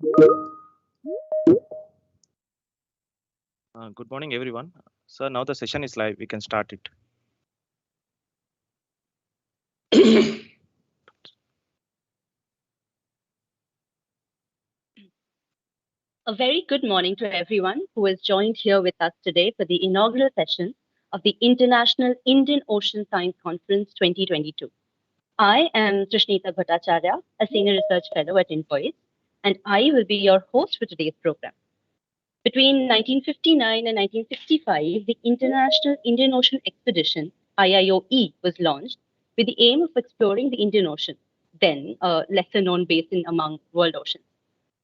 Good morning, everyone. Sir, now the session is live. We can start it. A very good morning to everyone who has joined here with us today for the inaugural session of the International Indian Ocean Science Conference 2022. I am Trishnita Bhattacharya, a Senior Research Fellow at IIOSC, and I will be your host for today's program. Between 1959 and 1965, the International Indian Ocean Expedition, IIOE, was launched with the aim of exploring the Indian Ocean, then a lesser known basin among world oceans.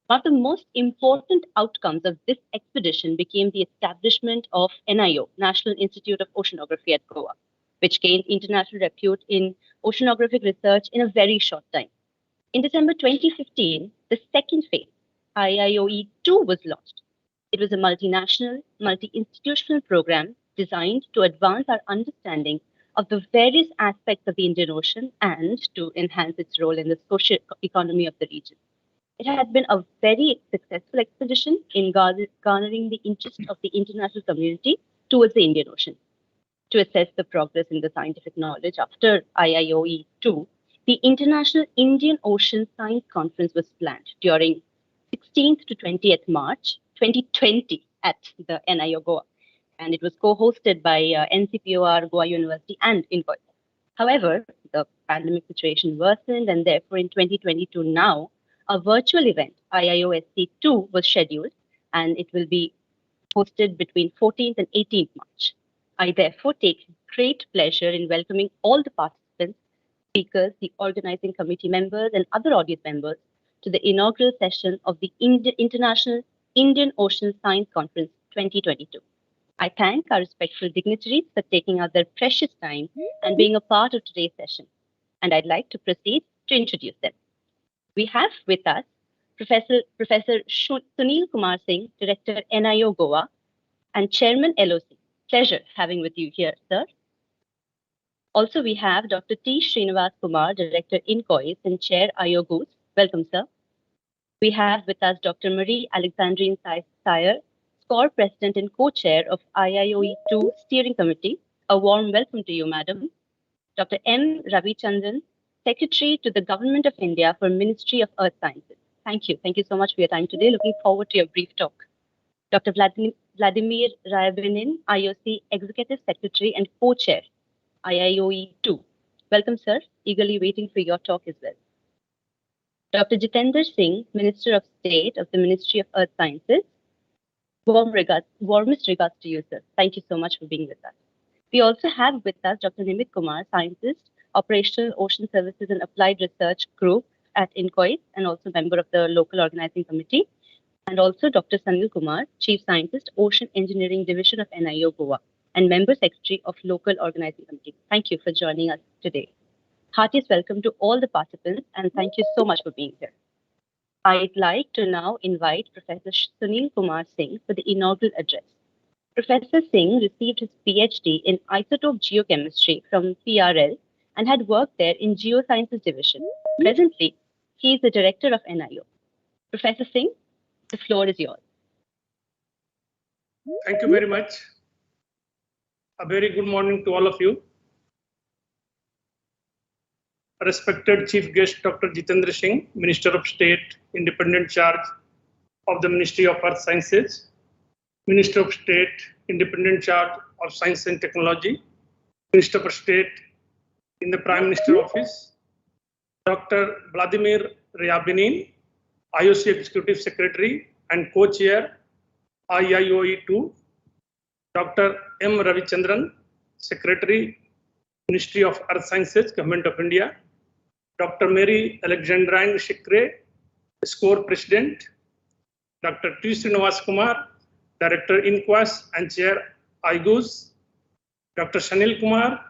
One of the most important outcomes of this expedition became the establishment of NIO, National Institute of Oceanography at Goa, which gained international repute in oceanographic research in a very short time. In December 2015, the second phase, IIOE-2, was launched. It was a multinational, multi-institutional program designed to advance our understanding of the various aspects of the Indian Ocean and to enhance its role in the social economy of the region. It has been a very successful expedition in garnering the interest of the international community towards the Indian Ocean. To assess the progress in the scientific knowledge after IIOE 2, the International Indian Ocean Science Conference was planned during 16th to 20th March 2020 at the NIO Goa, and it was co-hosted by NCPOR, Goa University, and IIOSC. However, the pandemic situation worsened, and therefore in 2022 now, a virtual event, IIOSC 2, was scheduled, and it will be hosted between 14th and 18th March. I therefore take great pleasure in welcoming all the participants, speakers, the organizing committee members, and other audience members to the inaugural session of the International Indian Ocean Science Conference 2022. I thank our respectful dignitaries for taking out their precious time and being a part of today's session. And I'd like to proceed to introduce them. We have with us Professor Sunil Kumar Singh, Director NIO Goa, and Chairman LOC. Pleasure having with you here, sir. Also, we have Dr. T. Srinivas Kumar, Director INCOIS and Chair IIOGOOS. Welcome, sir. We have with us Dr. Marie Alexandrine Sayer, SCORE President and Co-Chair of IIOE2 Steering Committee. A warm welcome to you, Madam. Dr. M. Ravichandran, Secretary to the Government of India for Ministry of Earth Sciences. Thank you. Thank you so much for your time today. Looking forward to your brief talk. Dr. Vladimir Ryabinin, IOC Executive Secretary and Co-Chair, IIOE2. Welcome, sir. Eagerly waiting for your talk as well. Dr. Jitendra Singh, Minister of State of the Ministry of Earth Sciences. Warmest regards to you, sir. Thank you so much for being with us. We also have with us Dr. Nimit Kumar, Scientist, Operational Ocean Services and Applied Research Group at INCOIS, and also member of the local organizing committee. And also Dr. Sanil Kumar, Chief Scientist, Ocean Engineering Division of NIO Goa, and Member Secretary of Local Organizing Committee. Thank you for joining us today. Heartiest welcome to all the participants, and thank you so much for being here. I'd like to now invite Professor Sunil Kumar Singh for the inaugural address. Professor Singh received his PhD in isotope geochemistry from PRL and had worked there in Geosciences Division. Presently, he is the Director of NIO. Professor Singh, the floor is yours. Thank you very much. A very good morning to all of you. Respected Chief Guest Dr. Jitendra Singh, Minister of State, Independent Charge of the Ministry of Earth Sciences, Minister of State, Independent Charge of Science and Technology, Minister of State in the Prime Minister Office, Dr. Vladimir Ryabinin, IOC Executive Secretary and Co-Chair, IIOE2, Dr. M. Ravichandran, Secretary, Ministry of Earth Sciences, Government of India, Dr. Mary Alexandrine Shikre, SCORE President, Dr. T. Srinivas Kumar, Director INCOIS and Chair IIOGOOS, Dr. Sanil Kumar,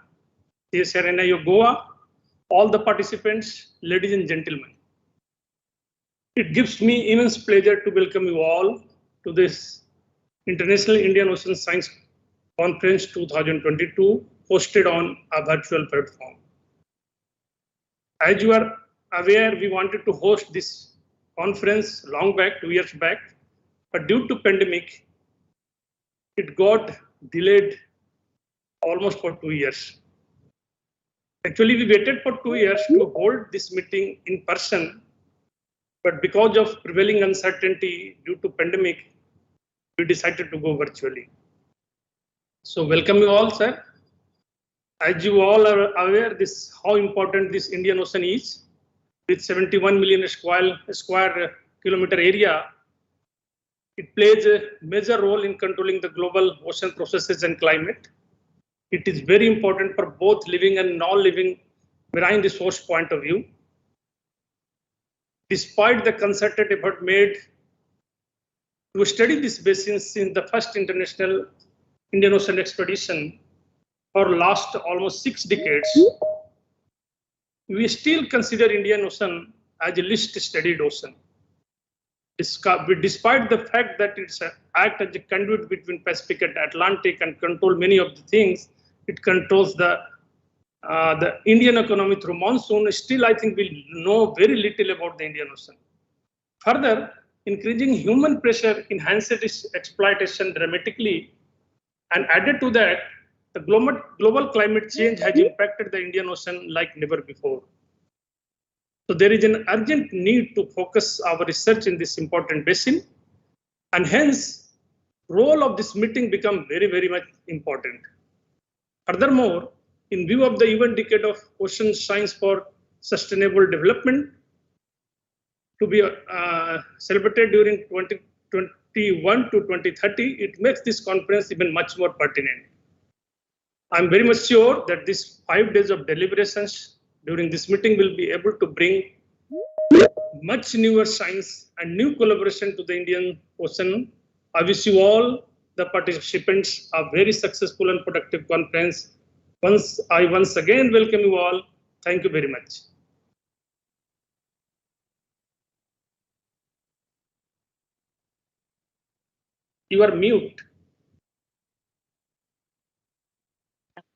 CSR NIO Goa, all the participants, ladies and gentlemen. It gives me immense pleasure to welcome you all to this International Indian Ocean Science Conference 2022, hosted on a virtual platform. As you are aware, we wanted to host this conference long back, 2 years back, but due to pandemic, it got delayed almost for 2 years. Actually, we waited for 2 years to hold this meeting in person, but because of prevailing uncertainty due to pandemic, we decided to go virtually. So welcome you all, sir. As you all are aware, how important this Indian Ocean is. With 71 million square kilometer area, it plays a major role in controlling the global ocean processes and climate. It is very important for both living and non-living marine resource point of view. Despite the concerted effort made to study this basin since the first international Indian Ocean expedition for last almost 6 decades, we still consider Indian Ocean as a least studied ocean. Despite the fact that it's act as a conduit between Pacific and Atlantic and control many of the things, it controls the Indian economy through monsoon. Still, I think we know very little about the Indian Ocean. Further, increasing human pressure enhances its exploitation dramatically, and added to that, the global climate change has impacted the Indian Ocean like never before. So there is an urgent need to focus our research in this important basin, and hence, role of this meeting become very, very much important. Furthermore, in view of the event decade of ocean science for sustainable development to be celebrated during 2021 to 2030, it makes this conference even much more pertinent. I'm very much sure that these 5 days of deliberations during this meeting will be able to bring much newer science and new collaboration to the Indian Ocean. I wish you all, the participants, a very successful and productive conference. I once again welcome you all. Thank you very much. You are mute.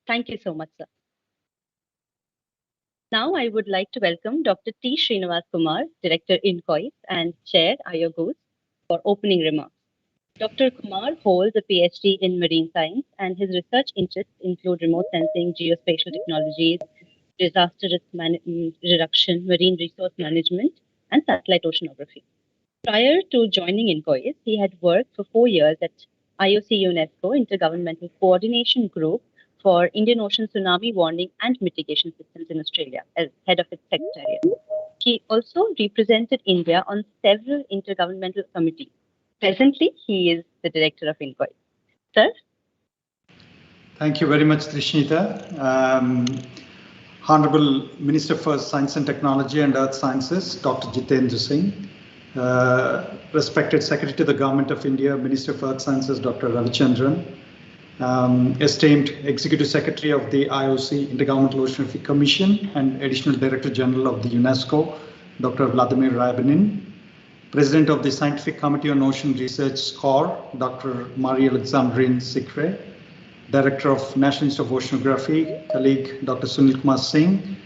Thank you so much, sir. Now I would like to welcome Dr. T. Srinivas Kumar, Director INCOIS and Chair IIOSC, for opening remarks. Dr. Kumar holds a PhD in marine science, and his research interests include remote sensing, geospatial technologies, disaster risk reduction, marine resource management, and satellite oceanography. Prior to joining INCOIS, he had worked for 4 years at IOC UNESCO Intergovernmental Coordination Group for Indian Ocean Tsunami Warning and Mitigation Systems in Australia as head of its secretariat. He also represented India on several intergovernmental committees. Presently, he is the director of INCOIS. Sir? Thank you very much, Trishnita. Honorable Minister for Science and Technology and Earth Sciences, Dr. Jitendra Singh. Respected Secretary to the Government of India, Minister for Earth Sciences, Dr. Alexandrine. Esteemed Executive Secretary of the IOC Intergovernmental Oceanography Commission and Additional Director General of the UNESCO, Dr. Vladimir Ryabinin. President of the Scientific Committee on Ocean Research, SCOR, Dr. Marie Alexandrine Sikre. Director of National Institute of Oceanography, colleague Dr. Sunil Kumar Singh.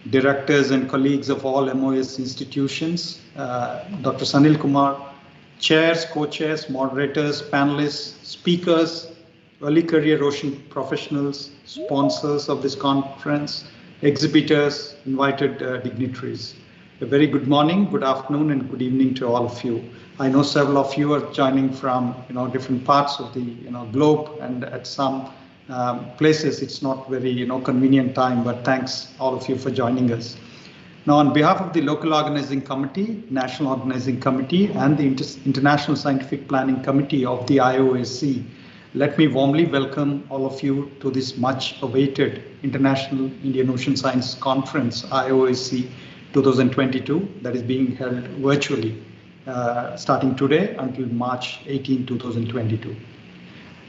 Directors and colleagues of all MOS institutions, Dr. Sanil Kumar, chairs, co-chairs, moderators, panelists, speakers, early career ocean professionals, sponsors of this conference, exhibitors, invited dignitaries. A very good morning, good afternoon, and good evening to all of you. I know several of you are joining from different parts of the globe, and at some places it's not very convenient time, but thanks all of you for joining us. Now, on behalf of the local organizing committee, national organizing committee, and the International Scientific Planning Committee of the IIOSC, let me warmly welcome all of you to this much awaited International Indian Ocean Science Conference, IIOSC 2022, that is being held virtually starting today until March 18, 2022.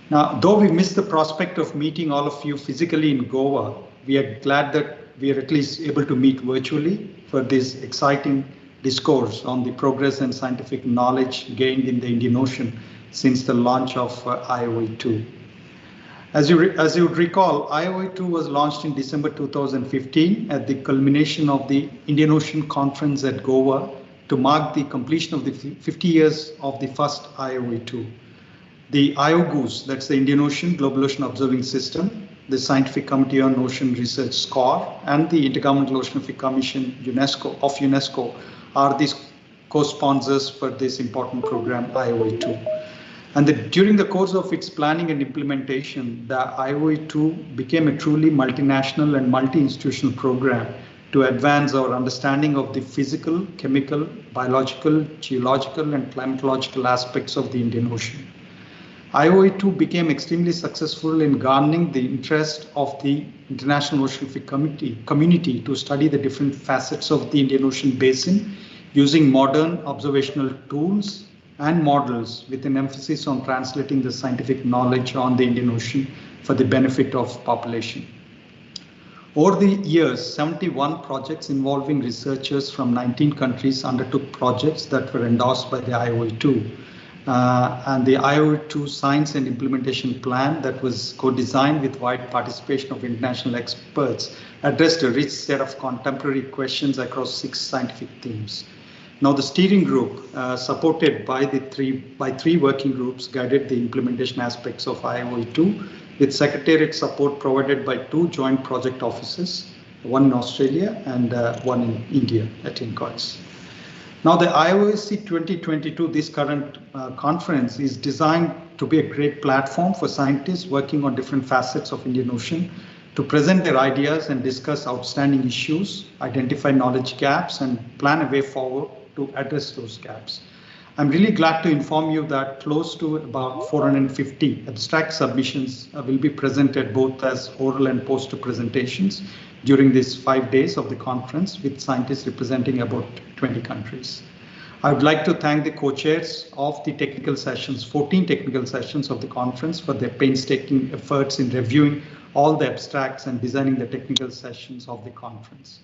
Now, though we missed the prospect of meeting all of you physically in Goa, we are glad that we are at least able to meet virtually for this exciting discourse on the progress and scientific knowledge gained in the Indian Ocean since the launch of IOE2. As you would recall, IOE2 was launched in December 2015 at the culmination of the Indian Ocean Conference at Goa to mark the completion of the 50 years of the first IOE2. The IIOSC, that's the Indian Ocean Global Ocean Observing System, the Scientific Committee on Ocean Research SCOR, and the Intergovernmental Oceanography Commission UNESCO are these co-sponsors for this important program IOE2. And during the course of its planning and implementation, the IOE2 became a truly multinational and multi-institutional program to advance our understanding of the physical, chemical, biological, geological, and climatological aspects of the Indian Ocean. IOE2 became extremely successful in garnering the interest of the International Oceanographic Community to study the different facets of the Indian Ocean Basin using modern observational tools and models with an emphasis on translating the scientific knowledge on the Indian Ocean for the benefit of population. Over the years, 71 projects involving researchers from 19 countries undertook projects that were endorsed by the IOE2. And the IOE2 Science and Implementation Plan that was co-designed with wide participation of international experts addressed a rich set of contemporary questions across 6 scientific themes. Now, the steering group, supported by three working groups, guided the implementation aspects of IOE2 with secretariat support provided by 2 joint project offices, one in Australia and one in India at INCOIS. Now, the IIOSC 2022, this current conference, is designed to be a great platform for scientists working on different facets of Indian Ocean to present their ideas and discuss outstanding issues, identify knowledge gaps, and plan a way forward to address those gaps. I'm really glad to inform you that close to about 450 abstract submissions will be presented both as oral and poster presentations during these 5 days of the conference, with scientists representing about 20 countries. I would like to thank the co-chairs of the technical sessions, 14 technical sessions of the conference, for their painstaking efforts in reviewing all the abstracts and designing the technical sessions of the conference.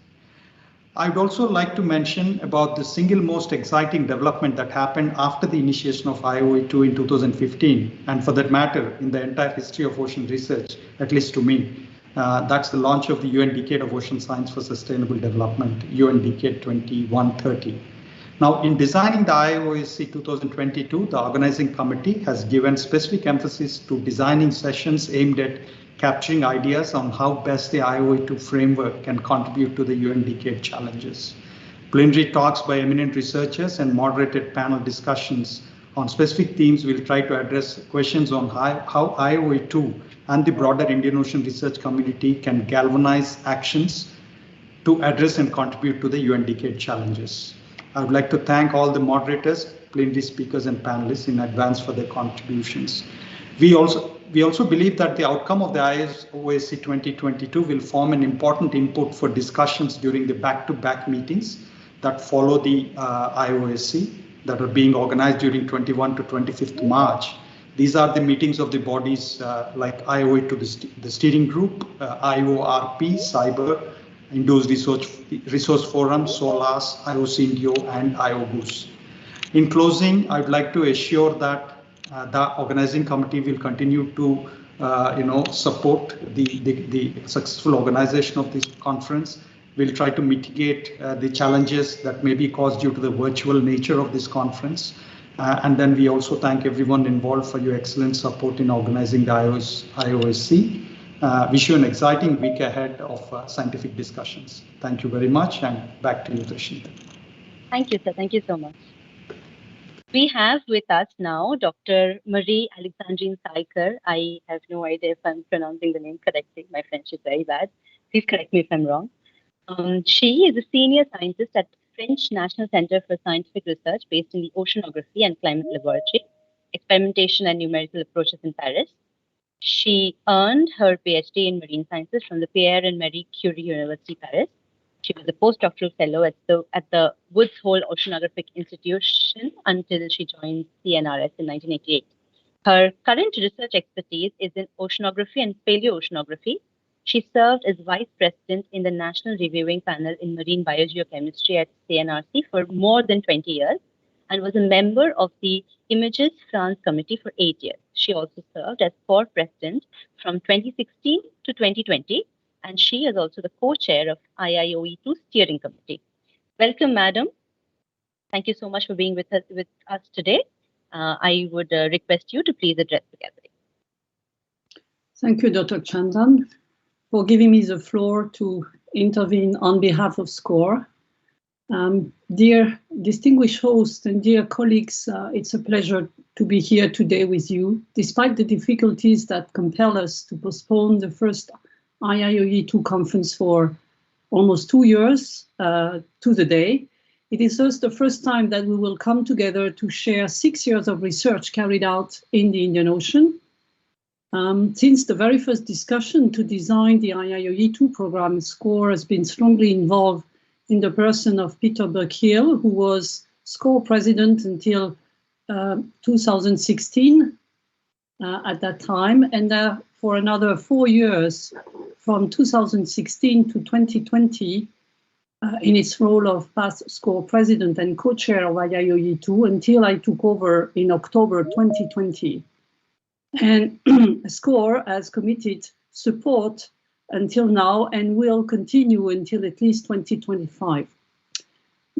I would also like to mention about the single most exciting development that happened after the initiation of IOE2 in 2015, and for that matter, in the entire history of ocean research, at least to me. That's the launch of the UN Decade of Ocean Science for Sustainable Development, UN Decade 2130. Now, in designing the IIOSC 2022, the organizing committee has given specific emphasis to designing sessions aimed at capturing ideas on how best the IOE2 framework can contribute to the UN Decade challenges. Plenary talks by eminent researchers and moderated panel discussions on specific themes will try to address questions on how IOE2 and the broader Indian Ocean research community can galvanize actions to address and contribute to the UN Decade challenges. I would like to thank all the moderators, plenary speakers, and panelists in advance for their contributions. We also believe that the outcome of the IIOSC 2022 will form an important input for discussions during the back-to-back meetings that follow the IIOSC that are being organized during 21 to 25th March. These are the meetings of the bodies like IOE2, the steering group, IORP, Cyber, Indus Resource Forum, SOLAS, IOC Indio, and IOGUS. In closing, I'd like to assure that the organizing committee will continue to support the successful organization of this conference. We'll try to mitigate the challenges that may be caused due to the virtual nature of this conference. And then we also thank everyone involved for your excellent support in organizing the IIOSC. Wish you an exciting week ahead of scientific discussions. Thank you very much, and back to you, Trishita. Thank you, sir. Thank you so much. We have with us now Dr. Marie Alexandrine Saiker. I have no idea if I'm pronouncing the name correctly. My French is very bad. Please correct me if I'm wrong. She is a senior scientist at French National Center for Scientific Research based in the Oceanography and Climate Laboratory, Experimentation and Numerical Approaches in Paris. She earned her PhD in Marine Sciences from the Pierre and Marie Curie University, Paris. She was a postdoctoral fellow at the Woods Hole Oceanographic Institution until she joined CNRS in 1988. Her current research expertise is in oceanography and paleoceanography. She served as vice president in the National Reviewing Panel in Marine Biogeochemistry at CNRC for more than 20 years and was a member of the Images France Committee for 8 years. She also served as core president from 2016 to 2020, and she is also the co-chair of IIOE2 Steering Committee. Welcome, madam. Thank you so much for being with us today. I would request you to please address the gathering. Thank you, Dr. Chandan, for giving me the floor to intervene on behalf of SCORE. Dear distinguished hosts and dear colleagues, it's a pleasure to be here today with you, despite the difficulties that compel us to postpone the first IIOE2 conference for almost 2 years to the day. It is thus the first time that we will come together to share 6 years of research carried out in the Indian Ocean. Since the very first discussion to design the IIOE2 program, SCORE has been strongly involved in the person of Peter Burke-Hill, who was SCORE president until 2016 at that time, and for another 4 years, from 2016 to 2020, in its role of past SCORE president and co-chair of IIOE2 until I took over in October 2020. And SCORE has committed support until now and will continue until at least 2025.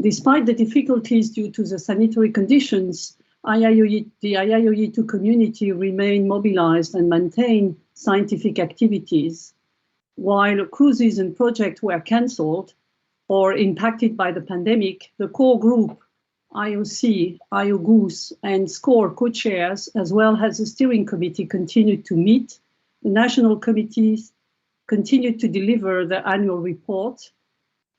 Despite the difficulties due to the sanitary conditions, the IIOE2 community remained mobilized and maintained scientific activities. While cruises and projects were cancelled or impacted by the pandemic, the core group, IOC, IIOSC, and SCORE co-chairs, as well as the steering committee, continued to meet. The national committees continued to deliver the annual report.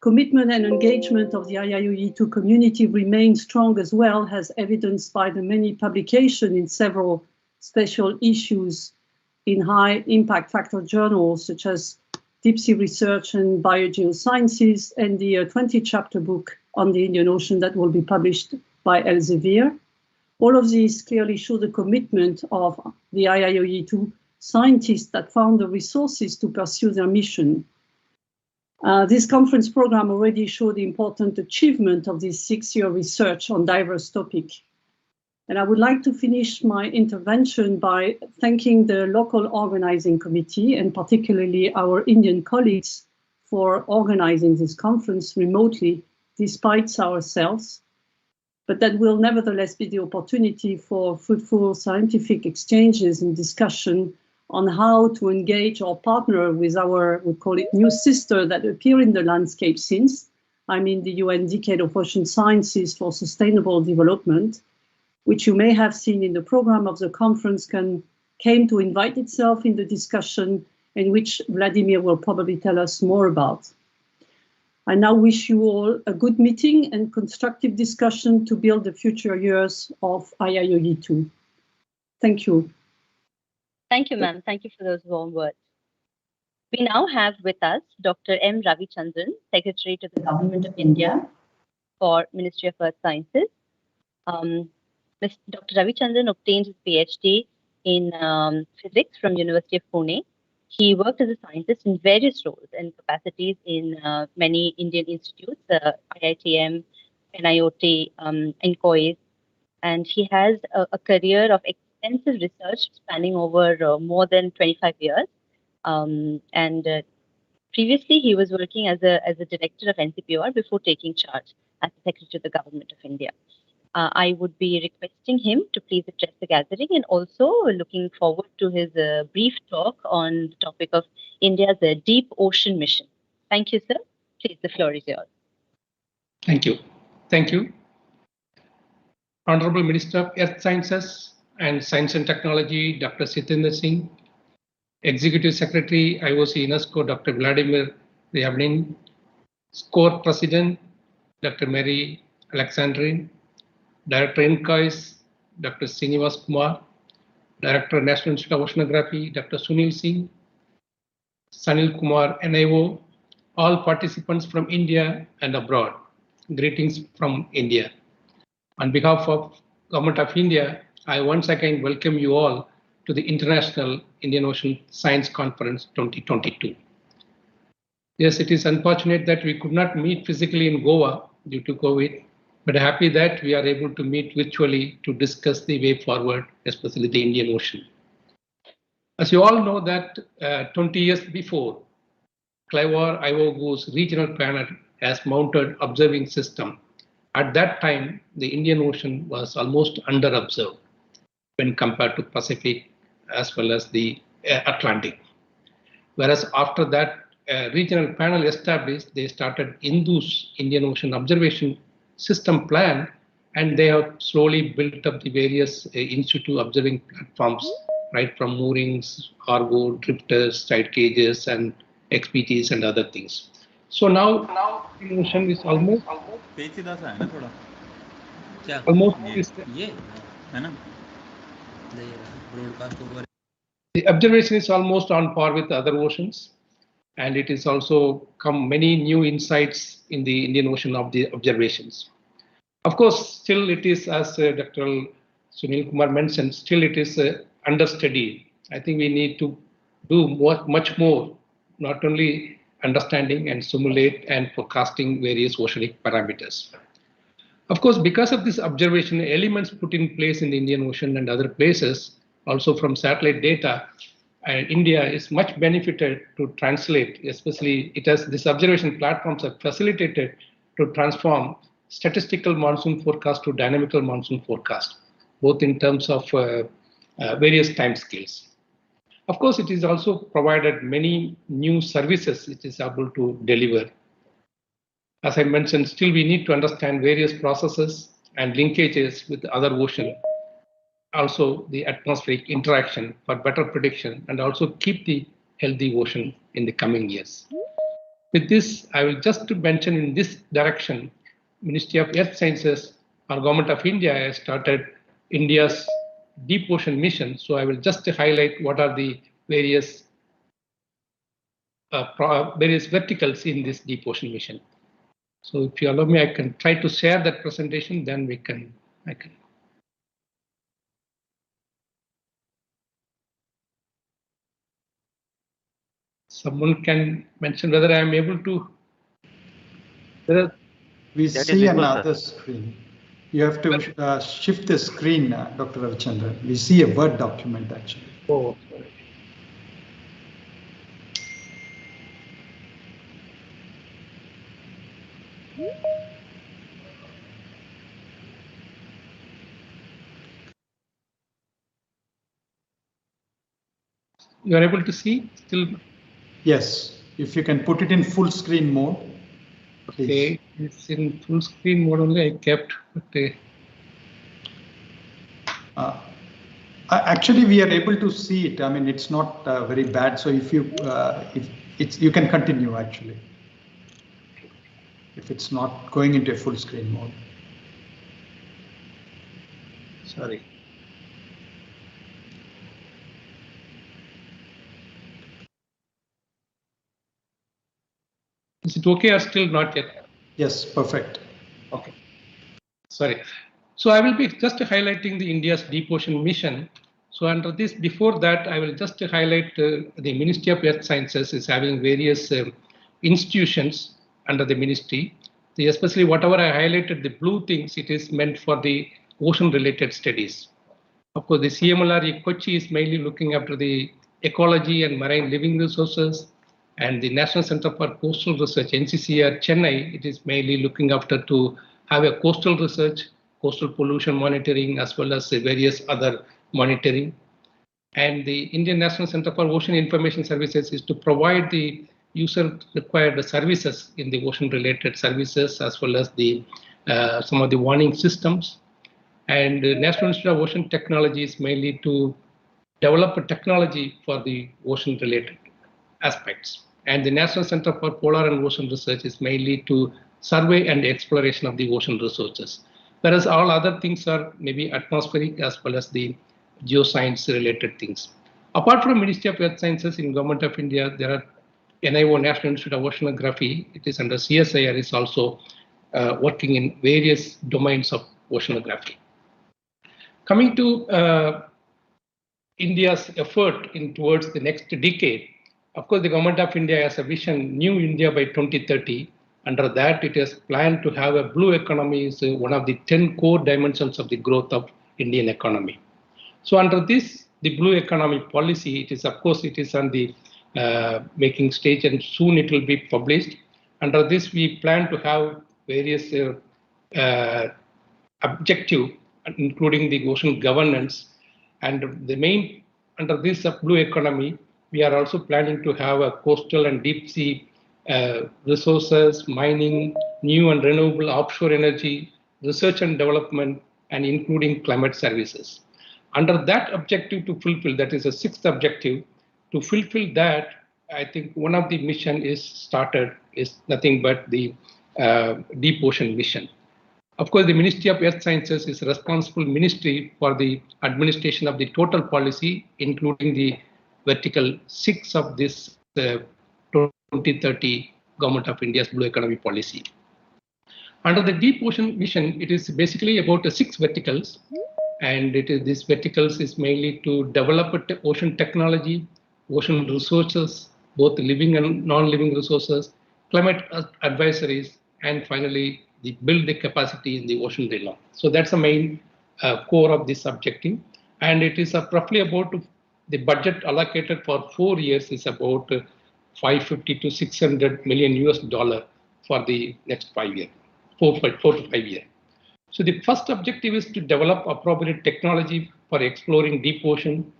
Commitment and engagement of the IIOE2 community remained strong as well, as evidenced by the many publications in several special issues in high impact factor journals, such as Deep Sea Research and Biogeosciences, and the 20-chapter book on the Indian Ocean that will be published by Elsevier. All of these clearly show the commitment of the IIOE2 scientists that found the resources to pursue their mission. This conference program already showed the important achievement of this 6-year research on diverse topics. And I would like to finish my intervention by thanking the local organizing committee and particularly our Indian colleagues for organizing this conference remotely despite ourselves. But that will nevertheless be the opportunity for fruitful scientific exchanges and discussion on how to engage or partner with our, we call it, new sister that appear in the landscape since, I mean the UN Decade of Ocean Sciences for Sustainable Development, which you may have seen in the program of the conference came to invite itself in the discussion, and which Vladimir will probably tell us more about. I now wish you all a good meeting and constructive discussion to build the future years of IIOE2. Thank you. Thank you, ma'am. Thank you for those warm words. We now have with us Dr. M. Ravichandran, Secretary to the Government of India for Ministry of Earth Sciences. Dr. Ravichandran obtained his PhD in physics from University of Pune. He worked as a scientist in various roles and capacities in many Indian institutes, IITM, NIOT, INCOIS, and he has a career of extensive research spanning over more than 25 years. Previously, he was working as a director of NCPR before taking charge as the Secretary to the Government of India. I would be requesting him to please address the gathering and also looking forward to his brief talk on the topic of India's deep ocean mission. Thank you, sir. Please, the floor is yours. Thank you. Thank you. Honorable Minister of Earth Sciences and Science and Technology, Dr. Jitendra Singh, Executive Secretary, IOC UNESCO, Dr. Vladimir Ryabnin, SCORE President, Dr. Mary Alexandrine, Director INCOIS, Dr. Srinivas Kumar, Director National Institute of Oceanography, Dr. Sunil Singh, Sanil Kumar, NIO, all participants from India and abroad. Greetings from India. On behalf of Government of India, I once again welcome you all to the International Indian Ocean Science Conference 2022. Yes, it is unfortunate that we could not meet physically in Goa due to COVID, but happy that we are able to meet virtually to discuss the way forward, especially the Indian Ocean. As you all know that 20 years before, Clivor IIOSC regional panel has mounted observing system At that time, the Indian Ocean was almost under-observed when compared to Pacific as well as the Atlantic. Whereas after that regional panel established, they started INDU's Indian Ocean Observation System Plan, and they have slowly built up the various in situ observing platforms, right from moorings, cargo, drifters, side cages, and XPTs and other things. So now Indian Ocean is almost the observation is almost on par with other oceans, and it is also come many new insights in the Indian Ocean of the observations. Of course, still it is, as Dr. Sunil Kumar mentioned, still it is under study. I think we need to do much more, not only understanding and simulate and forecasting various oceanic parameters. Of course, because of this observation, elements put in place in the Indian Ocean and other places, also from satellite data, India is much benefited to translate, especially these observation platforms are facilitated to transform statistical monsoon forecast to dynamical monsoon forecast, both in terms of various time scales. Of course, it is also provided many new services it is able to deliver. As I mentioned, still we need to understand various processes and linkages with other ocean. Also the atmospheric interaction for better prediction, and also keep the healthy ocean in the coming years. With this, I will just mention in this direction, Ministry of Earth Sciences or Government of India has started India's deep ocean mission. So I will just highlight what are the various verticals in this deep ocean mission. So if you allow me, I can try to share that presentation, then I can. Someone can mention whether I am able to. We see another screen. You have to shift the screen, Dr. Ravichandran. We see a Word document actually. Oh, sorry. You are able to see still? Yes, if you can put it in full screen mode. Please. Okay, it's in full screen mode only. I kept. Okay. Actually, we are able to see it. I mean, it's not very bad. So if you you can continue actually. If it's not going into a full screen mode. Sorry. Is it okay or still not yet? Yes, perfect. Okay. Sorry. So I will be just highlighting the India's deep ocean mission. So under this, before that, I will just highlight the Ministry of Earth Sciences is having various institutions under the ministry. Especially whatever I highlighted, the blue things, it is meant for the ocean-related studies. Of course, the CMLR Kochi is mainly looking after the ecology and marine living resources. And the National Center for Coastal Research, NCCR Chennai, it is mainly looking after to have a coastal research, coastal pollution monitoring, as well as various other monitoring. And the Indian National Center for Ocean Information Services is to provide the user-required services in the ocean-related services, as well as the some of the warning systems. And the National Institute of Ocean Technology is mainly to develop a technology for the ocean-related aspects. And the National Center for Polar and Ocean Research is mainly to survey and exploration of the ocean resources. Whereas all other things are maybe atmospheric as well as the geoscience related things. Apart from Ministry of Earth Sciences in Government of India, there are NIO, National Institute of Oceanography. It is under CSIR, is also working in various domains of oceanography. Coming to India's effort towards the next decade, of course, the Government of India has a vision, New India by 2030. Under that, it has planned to have a blue economy is one of the 10 core dimensions of the growth of Indian economy. So under this, the blue economy policy, it is, of course, it is on the making stage, and soon it will be published. Under this, we plan to have various objective, including the ocean governance. And the main, under this blue economy, we are also planning to have a coastal and deep sea resources, mining, new and renewable offshore energy, research and development, and including climate services. Under that objective to fulfill, that is a sixth objective, to fulfill that, I think one of the mission is started is nothing but the deep ocean mission. Of course, the Ministry of Earth Sciences is responsible ministry for the administration of the total policy, including the vertical 6 of this 2030 Government of India's Blue Economy policy. Under the deep ocean mission, it is basically about 6 verticals, and these verticals is mainly to develop ocean technology, ocean resources, both living and non-living resources, climate advisories, and finally build the capacity in the ocean realm. So that's the main core of this objective, and it is roughly about the budget allocated for 4 years is about 550 to 600 million US dollar for the next 5 years, 4 to 5 years. So the first objective is to develop appropriate technology for exploring deep ocean,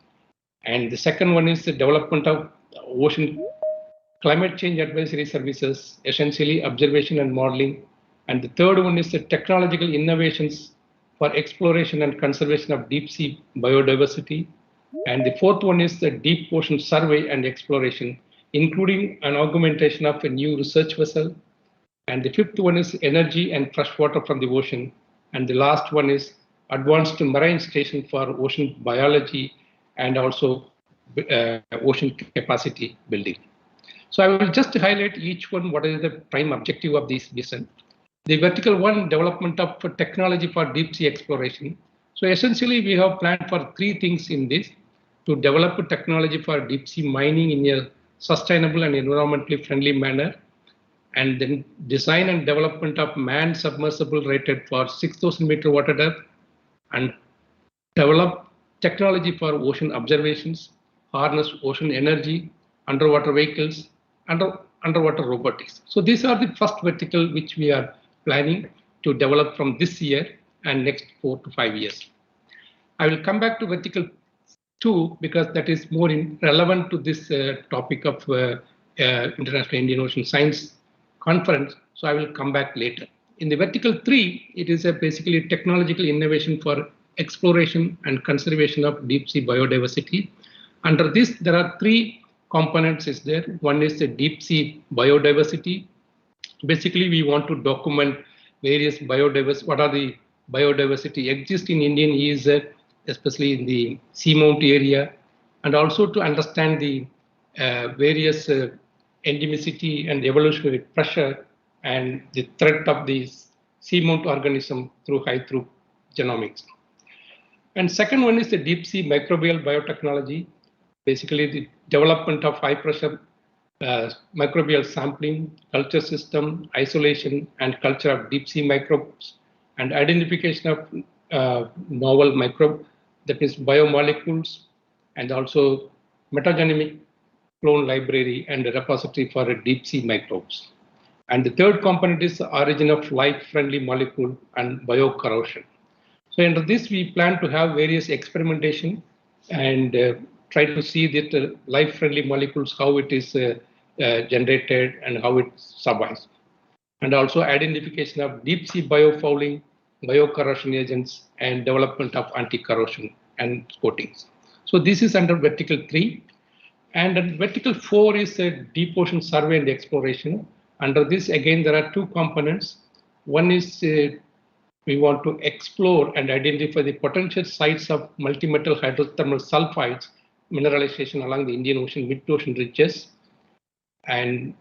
and the second one is the development of ocean climate change advisory services, essentially observation and modeling. And the third one is the technological innovations for exploration and conservation of deep sea biodiversity. And the fourth one is the deep ocean survey and exploration, including an augmentation of a new research vessel. And the fifth one is energy and fresh water from the ocean. And the last one is advanced marine station for ocean biology and also ocean capacity building. So I will just highlight each one, what is the prime objective of this mission. The vertical one, development of technology for deep sea exploration. So essentially we have planned for 3 things in this: to develop a technology for deep sea mining in a sustainable and environmentally friendly manner, and then design and development of manned submersible rated for 6,000 meter water depth, and develop technology for ocean observations, harness ocean energy, underwater vehicles, underwater robotics. So these are the first vertical which we are planning to develop from this year and next 4 to 5 years. I will come back to vertical 2 because that is more relevant to this topic of International Indian Ocean Science Conference. So I will come back later. In the vertical 3, it is basically technological innovation for exploration and conservation of deep sea biodiversity. Under this, there are 3 components is there. One is the deep sea biodiversity. Basically, we want to document various biodiversity, what are the biodiversity exist in Indian East, especially in the seamount area, and also to understand the various endemicity and evolutionary pressure and the threat of these seamount organism through high-throughput genomics. And second one is the deep sea microbial biotechnology, basically the development of high-pressure microbial sampling, culture system, isolation, and culture of deep sea microbes, and identification of novel microbe, that is biomolecules, and also metagenomic clone library and a repository for deep sea microbes. And the third component is the origin of life-friendly molecule and biocorrosion. So under this, we plan to have various experimentation and try to see that life-friendly molecules, how it is generated and how it survives. And also identification of deep sea biofouling, biocorrosion agents, and development of anti-corrosion and coatings. So this is under vertical 3. And vertical 4 is a deep ocean survey and exploration. Under this, again, there are 2 components. One is we want to explore and identify the potential sites of multimetal hydrothermal sulfides mineralization along the Indian Ocean, mid-ocean ridges. And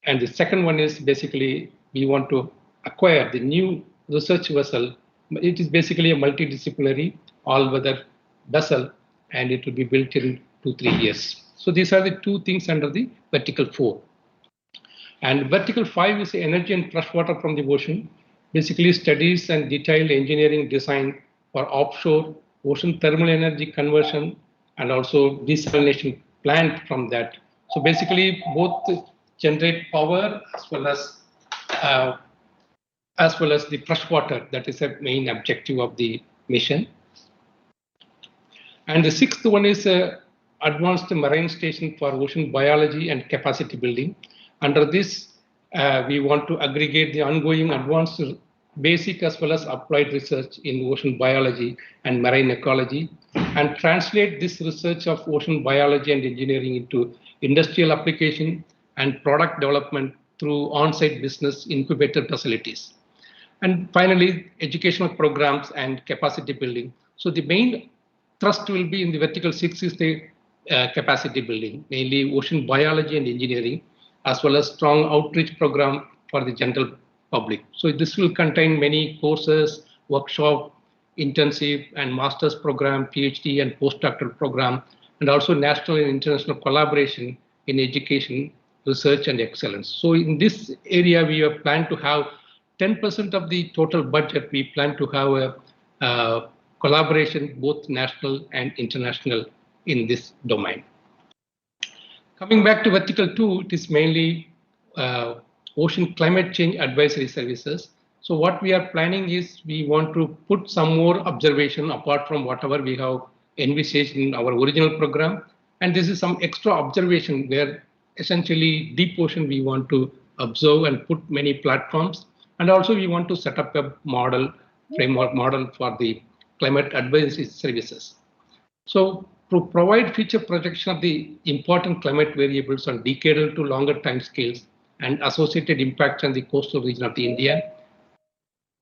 the second one is basically we want to acquire the new research vessel. It is basically a multidisciplinary all-weather vessel, and it will be built in 2-3 years. So these are the 2 things under the vertical 4. And vertical 5 is energy and fresh water from the ocean, basically studies and detailed engineering design for offshore ocean thermal energy conversion and also desalination plant from that. So basically both generate power as well as as well as the freshwater. That is a main objective of the mission. And the sixth one is advanced marine station for ocean biology and capacity building. Under this, we want to aggregate the ongoing advanced basic as well as applied research in ocean biology and marine ecology, and translate this research of ocean biology and engineering into industrial application and product development through on-site business incubator facilities. And finally, educational programs and capacity building. So the main thrust will be in the vertical 6 is the capacity building, mainly ocean biology and engineering, as well as strong outreach program for the general public. So this will contain many courses, workshop, intensive and master's program, PhD and postdoctoral program, and also national and international collaboration in education, research and excellence. So in this area, we have planned to have 10% of the total budget. We plan to have a collaboration, both national and international in this domain. Coming back to vertical 2, it is mainly ocean climate change advisory services. So what we are planning is we want to put some more observation apart from whatever we have envisaged in our original program. And this is some extra observation where essentially deep ocean we want to observe and put many platforms. And also we want to set up a model, framework model for the climate advisory services. So to provide future projection of the important climate variables on decadal to longer timescales and associated impacts on the coastal region of the India,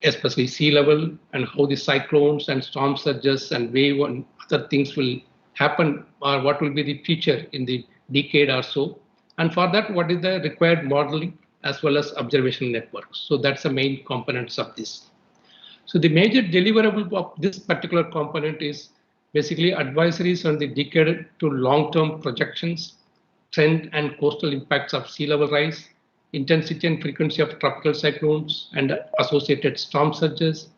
especially sea level, and how the cyclones and storm surges and wave and other things will happen, or what will be the future in the decade or so. And for that, what is the required modeling as well as observation networks. So that's the main components of this. So the major deliverable of this particular component is basically advisories on the decade to long-term projections, trend and coastal impacts of sea level rise, intensity and frequency of tropical cyclones and associated storm surges,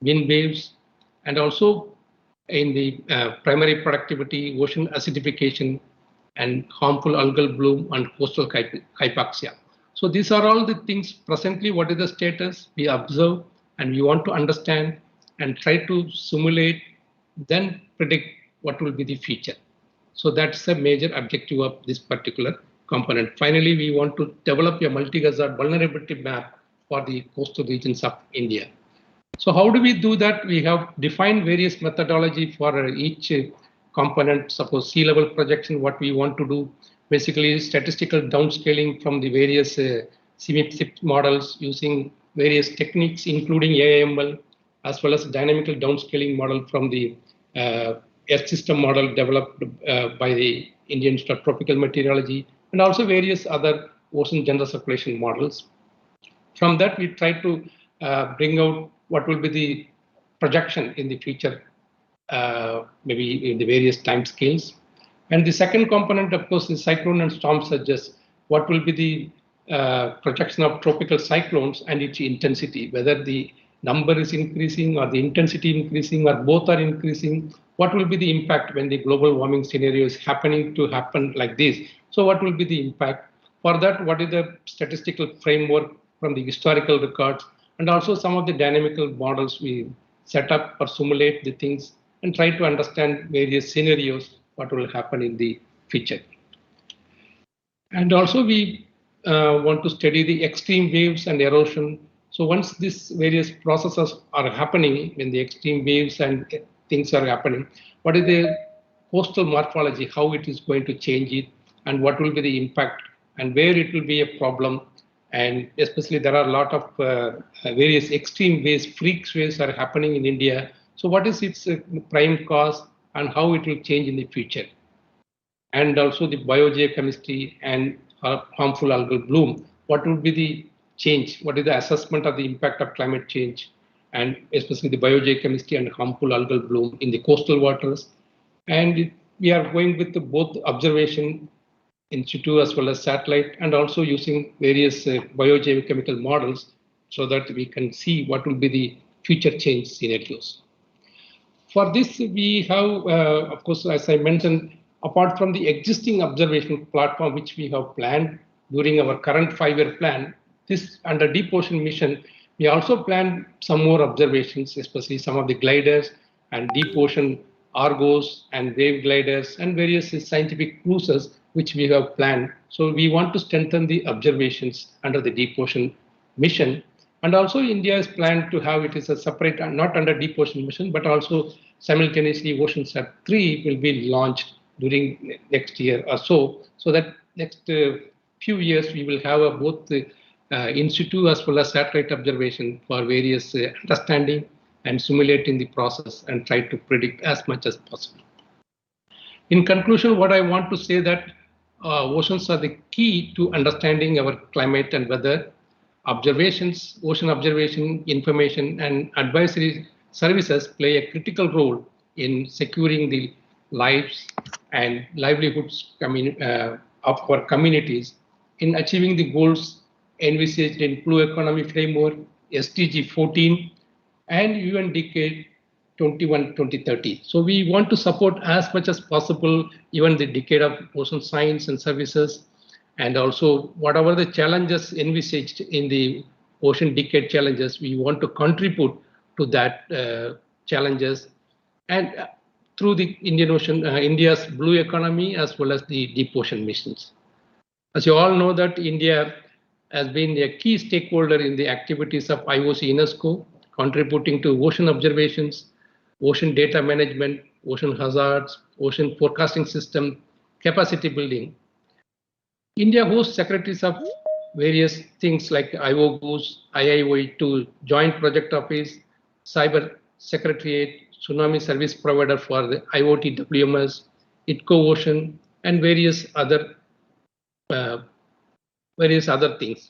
wind waves, and also in the primary productivity, ocean acidification, and harmful algal bloom and coastal hypoxia. So these are all the things presently, what is the status we observe and we want to understand and try to simulate, then predict what will be the future. So that's a major objective of this particular component. Finally, we want to develop a multi-hazard vulnerability map for the coastal regions of India. So how do we do that? We have defined various methodology for each component. Suppose sea level projection, what we want to do, basically statistical downscaling from the various CMIP models using various techniques, including AIML, as well as dynamical downscaling model from the Earth system model developed by the Indian Institute of Tropical Meteorology, and also various other ocean general circulation models. From that, we try to bring out what will be the projection in the future, maybe in the various time scales. And the second component, of course, is cyclone and storm surges. What will be the projection of tropical cyclones and its intensity, whether the number is increasing or the intensity increasing or both are increasing? What will be the impact when the global warming scenario is happening like this? So what will be the impact? For that, what is the statistical framework from the historical records? And also some of the dynamical models we set up or simulate the things and try to understand various scenarios, what will happen in the future. And also we want to study the extreme waves and erosion. So once these various processes are happening, when the extreme waves and things are happening, what is the coastal morphology, how it is going to change it, and what will be the impact, and where it will be a problem. And especially there are a lot of various extreme waves, freak waves are happening in India. So what is its prime cause and how it will change in the future? And also the biogeochemistry and harmful algal bloom. What will be the change? What is the assessment of the impact of climate change, and especially the biogeochemistry and harmful algal bloom in the coastal waters? And we are going with both observation in situ as well as satellite, and also using various biogeochemical models so that we can see what will be the future change scenarios. For this, we have, of course, as I mentioned, apart from the existing observation platform, which we have planned during our current 5-year plan, this under deep ocean mission, We also planned some more observations, especially some of the gliders and deep ocean Argos and wave gliders and various scientific cruises which we have planned. So we want to strengthen the observations under the deep ocean mission. And also India is planned to have it as a separate, not under deep ocean mission, but also simultaneously OceanSat 3 will be launched during next year or so. So that next few years we will have both the in situ as well as satellite observation for various understanding and simulating the process and try to predict as much as possible. In conclusion, what I want to say that oceans are the key to understanding our climate and weather. Observations, ocean observation, information and advisory services play a critical role in securing the lives and livelihoods of our communities in achieving the goals envisaged in Blue Economy Framework, SDG 14, and UN Decade 2030. So we want to support as much as possible even the decade of ocean science and services, and also whatever the challenges envisaged in the ocean decade challenges, we want to contribute to that challenges and through the Indian Ocean, India's blue economy as well as the deep ocean missions. As you all know that India has been a key stakeholder in the activities of IIOSC UNESCO, contributing to ocean observations, ocean data management, ocean hazards, ocean forecasting system, capacity building. India hosts secretaries of various things like IOGOS, IIOE2, Joint Project Office, Cyber Secretariat, Tsunami Service Provider for the IoT WMS, ITCO Ocean, and various other things.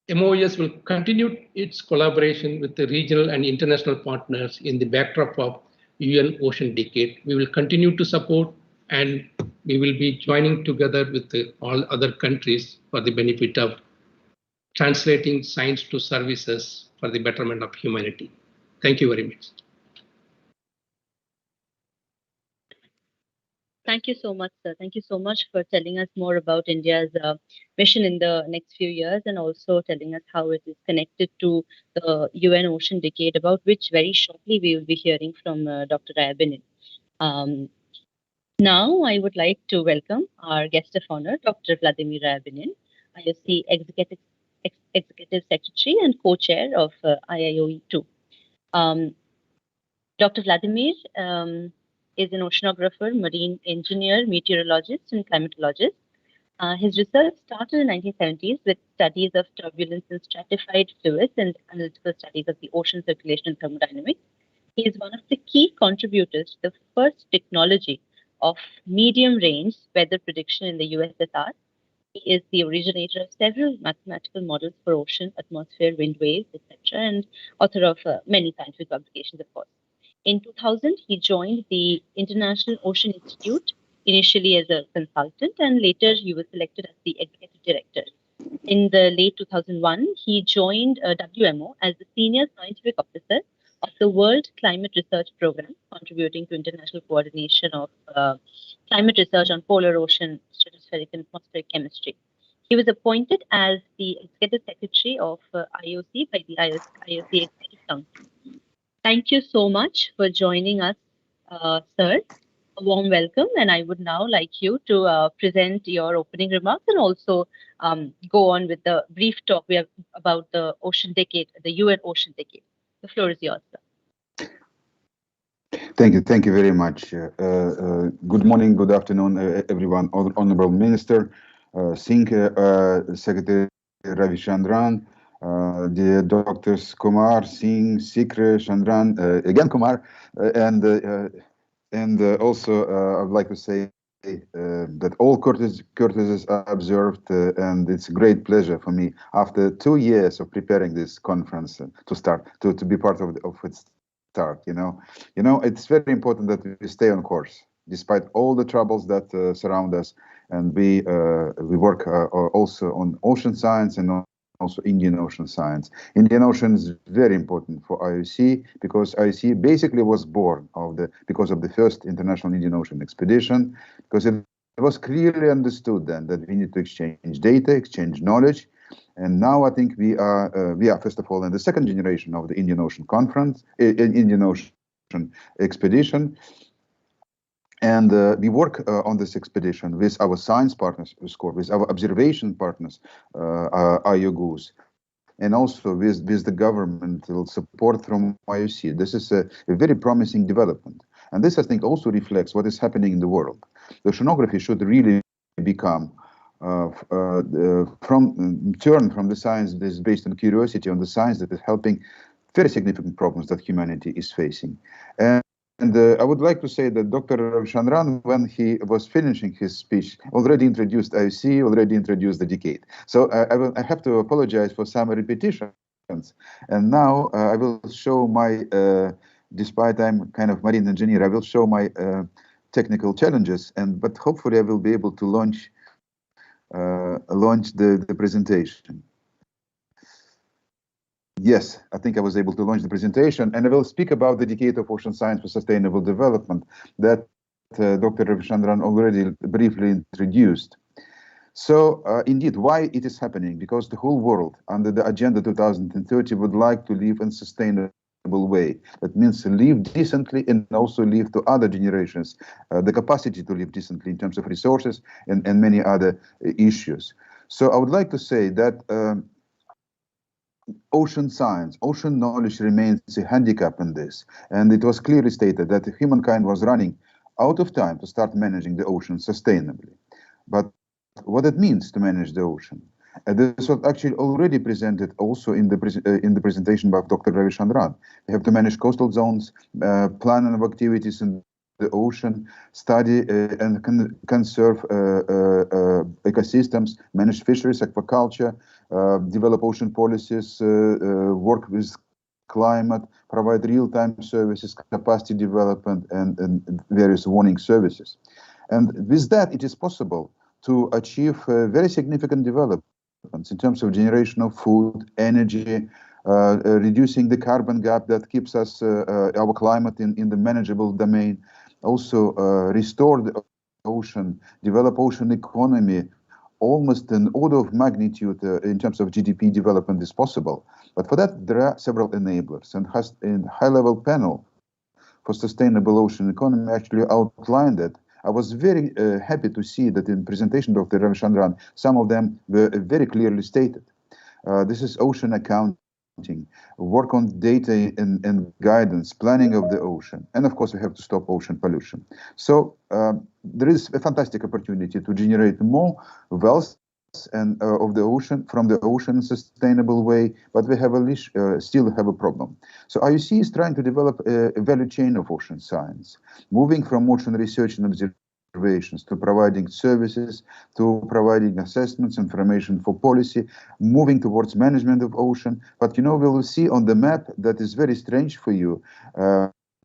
MOES will continue its collaboration with the regional and international partners in the backdrop of UN Ocean Decade. We will continue to support and we will be joining together with all other countries for the benefit of translating science to services for the betterment of humanity. Thank you very much. Thank you so much, sir. Thank you so much for telling us more about India's mission in the next few years and also telling us how it is connected to the UN Ocean Decade, about which very shortly we will be hearing from Dr. Rayabinin. Now, I would like to welcome our guest of honor, Dr. Vladimir Rayabinin, IOSC Executive Secretary and Co-Chair of IIOE2. Dr. Vladimir is an oceanographer, marine engineer, meteorologist, and climatologist. His research started in the 1970s with studies of turbulence in stratified fluids and analytical studies of the ocean circulation and thermodynamics. He is one of the key contributors to the first technology of medium-range weather prediction in the USSR. He is the originator of several mathematical models for ocean, atmosphere, wind waves, etc., and author of many scientific publications, of course. In 2000, he joined the International Ocean Institute, initially as a consultant, and later he was selected as the executive director. In the late 2001, he joined WMO as the senior scientific officer of the World Climate Research Program, contributing to international coordination of climate research on polar ocean, stratospheric and atmospheric chemistry. He was appointed as the executive secretary of IOC by the IOC Executive Council. Thank you so much for joining us, sir. A warm welcome, and I would now like you to present your opening remarks and also go on with the brief talk we have about the Ocean Decade, the UN Ocean Decade. The floor is yours, sir. Thank you very much. Good morning, good afternoon, everyone. Honorable Minister Singh, Secretary Ravichandran, the doctors Kumar, Singh, Sikre, Chandran, again Kumar, and also I'd like to say that all courtesies are observed, and it's a great pleasure for me after 2 years of preparing this conference to be part of its start. You know, it's very important that we stay on course despite all the troubles that surround us, and we work also on ocean science and also Indian Ocean science. Indian Ocean is very important for IOC because IOC basically was born because of the first International Indian Ocean Expedition, because it was clearly understood then that we need to exchange data, exchange knowledge, And now I think we are first of all in the second generation of the Indian Ocean Conference, Indian Ocean Expedition. And we work on this expedition with our science partners, with our observation partners, IIOSC, and also with the governmental support from IOC. This is a very promising development. And this, I think, also reflects what is happening in the world. The oceanography should really become turn from the science that is based on curiosity on the science that is helping very significant problems that humanity is facing. And I would like to say that Dr. Ravichandran, when he was finishing his speech, already introduced IOC, already introduced the decade. So I have to apologize for some repetitions. And now I will show my, despite I'm kind of marine engineer, I will show my technical challenges, but hopefully I will be able to launch the presentation. Yes, I think I was able to launch the presentation, and I will speak about the decade of ocean science for sustainable development that Dr. Ravichandran already briefly introduced. So indeed, why it is happening? Because the whole world under the Agenda 2030 would like to live in a sustainable way. That means live decently and also live to other generations, the capacity to live decently in terms of resources and many other issues. So I would like to say that ocean science, ocean knowledge remains a handicap in this. And it was clearly stated that humankind was running out of time to start managing the ocean sustainably. But what it means to manage the ocean, this was actually already presented also in the presentation by Dr. Ravichandran. We have to manage coastal zones, plan of activities in the ocean, study and conserve ecosystems, manage fisheries, aquaculture, develop ocean policies, work with climate, provide real-time services, capacity development, and various warning services. And with that, it is possible to achieve very significant developments in terms of generation of food, energy, reducing the carbon gap that keeps us, our climate in the manageable domain, also restore the ocean, develop ocean economy. Almost an order of magnitude in terms of GDP development is possible. But for that, there are several enablers, and a high-level panel for sustainable ocean economy actually outlined it. I was very happy to see that in presentation of Dr. Ravichandran, some of them were very clearly stated. This is ocean accounting, work on data and guidance, planning of the ocean, and of course we have to stop ocean pollution. So there is a fantastic opportunity to generate more wealth and of the ocean from the ocean in a sustainable way, but we have still have a problem. So IOC is trying to develop a value chain of ocean science, moving from ocean research and observations to providing services, to providing assessments, information for policy, moving towards management of ocean. But you know, we will see on the map that is very strange for you,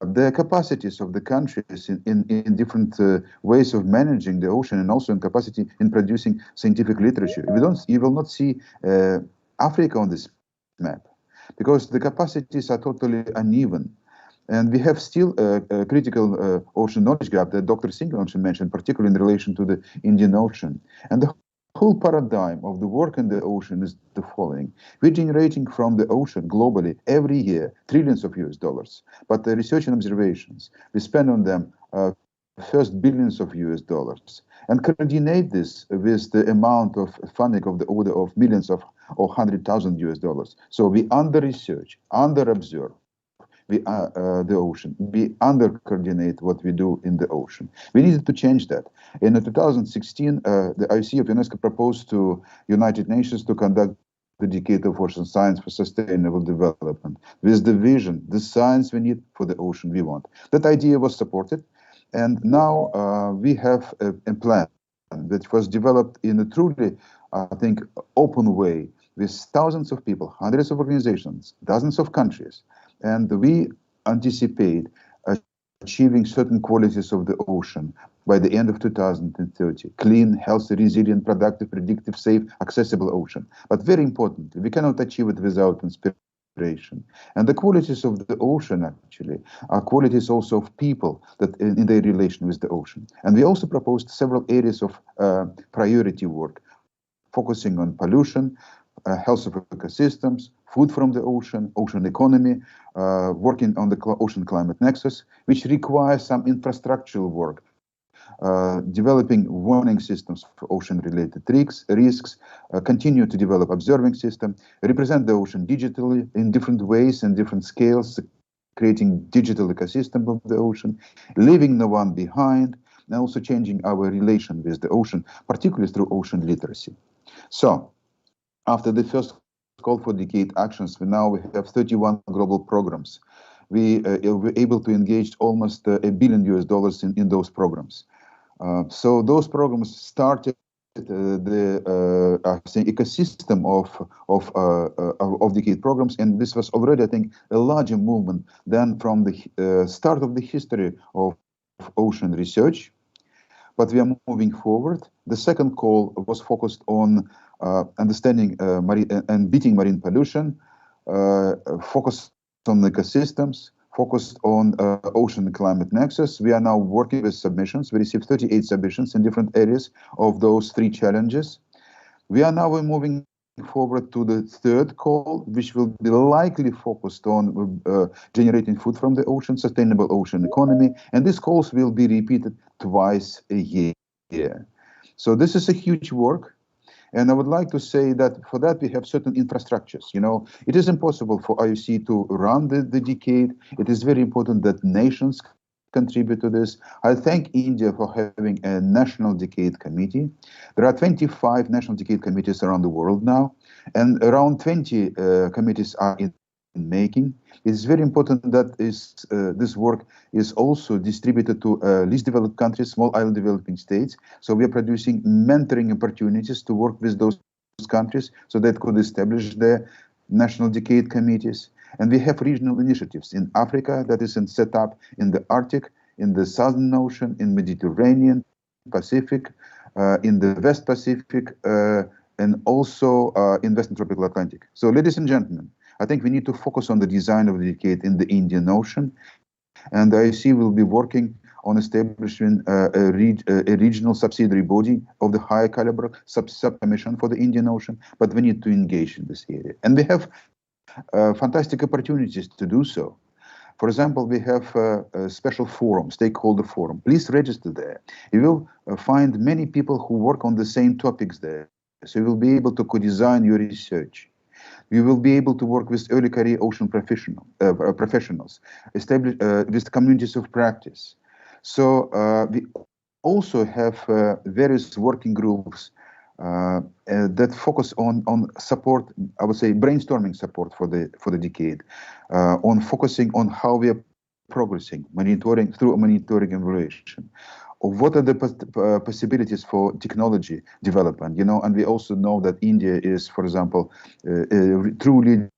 the capacities of the countries in different ways of managing the ocean, and also in capacity in producing scientific literature. You will not see Africa on this map, because the capacities are totally uneven. And we have still a critical ocean knowledge gap that Dr. Singh also mentioned, particularly in relation to the Indian Ocean. And the whole paradigm of the work in the ocean is the following. We're generating from the ocean globally every year trillions of US dollars. But the research and observations, we spend on them first billions of US dollars. And coordinate this with the amount of funding of the order of millions of or 100,000 US dollars. So we under-research, under-observe the ocean. We under-coordinate what we do in the ocean. We needed to change that. In 2016, the IOC of UNESCO proposed to United Nations to conduct the decade of ocean science for sustainable development with the vision, the science we need for the ocean we want. That idea was supported, and now we have a plan that was developed in a truly, I think, open way with thousands of people, hundreds of organizations, dozens of countries. And we anticipate achieving certain qualities of the ocean by the end of 2030. Clean, healthy, resilient, productive, predictive, safe, accessible ocean. But very importantly, we cannot achieve it without inspiration. And the qualities of the ocean actually are qualities also of people that in their relation with the ocean. And we also proposed several areas of priority work, focusing on pollution, health of ecosystems, food from the ocean, ocean economy, working on the ocean climate nexus, which requires some infrastructural work, developing warning systems for ocean-related risks, continue to develop observing system, represent the ocean digitally in different ways and different scales, creating digital ecosystem of the ocean, leaving no one behind, and also changing our relation with the ocean, particularly through ocean literacy. So, after the first call for decade actions, we have 31 global programs. We were able to engage almost $1 billion in those programs. So those programs started the ecosystem of decade programs, and this was already, I think, a larger movement than from the start of the history of ocean research. But we are moving forward. The second call was focused on understanding marine and beating marine pollution, focused on ecosystems, focused on ocean climate nexus. We are now working with submissions. We received 38 submissions in different areas of those 3 challenges. We are now moving forward to the third call, which will be likely focused on generating food from the ocean, sustainable ocean economy, and these calls will be repeated twice a year. So this is a huge work. And I would like to say that for that we have certain infrastructures. You know, it is impossible for IOC to run the decade. It is very important that nations contribute to this. I thank India for having a national decade committee. There are 25 national decade committees around the world now, and around 20 committees are in making. It is very important that this work is also distributed to least developed countries, small island developing states. So we are producing mentoring opportunities to work with those countries so that could establish their national decade committees. And we have regional initiatives in Africa that is set up in the Arctic, in the Southern Ocean, in Mediterranean, Pacific, in the West Pacific, and also in Western Tropical Atlantic. So ladies and gentlemen, I think we need to focus on the design of the decade in the Indian Ocean, and the IOC will be working on establishing a regional subsidiary body of the higher caliber subcommission for the Indian Ocean, but we need to engage in this area. And we have fantastic opportunities to do so. For example, we have a special forum, stakeholder forum. Please register there. You will find many people who work on the same topics there, so you will be able to co-design your research. You will be able to work with early career ocean professionals, establish with communities of practice. So we also have various working groups that focus on support. I would say brainstorming support for the decade, on focusing on how we are progressing, monitoring through monitoring evaluation. What are the possibilities for technology development? You know, and we also know that India is, for example, a true leader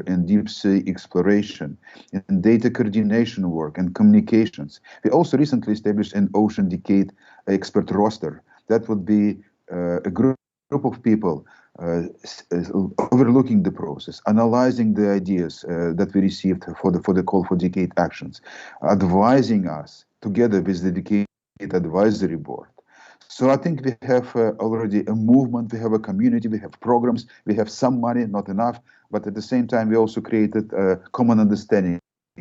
in deep sea exploration, in data coordination work and communications. We also recently established an ocean decade expert roster that would be a group of people overlooking the process, analyzing the ideas that we received for the call for decade actions, advising us together with the decade advisory board. So I think we have already a movement, we have a community, we have programs, we have some money, not enough, but at the same time we also created a common understanding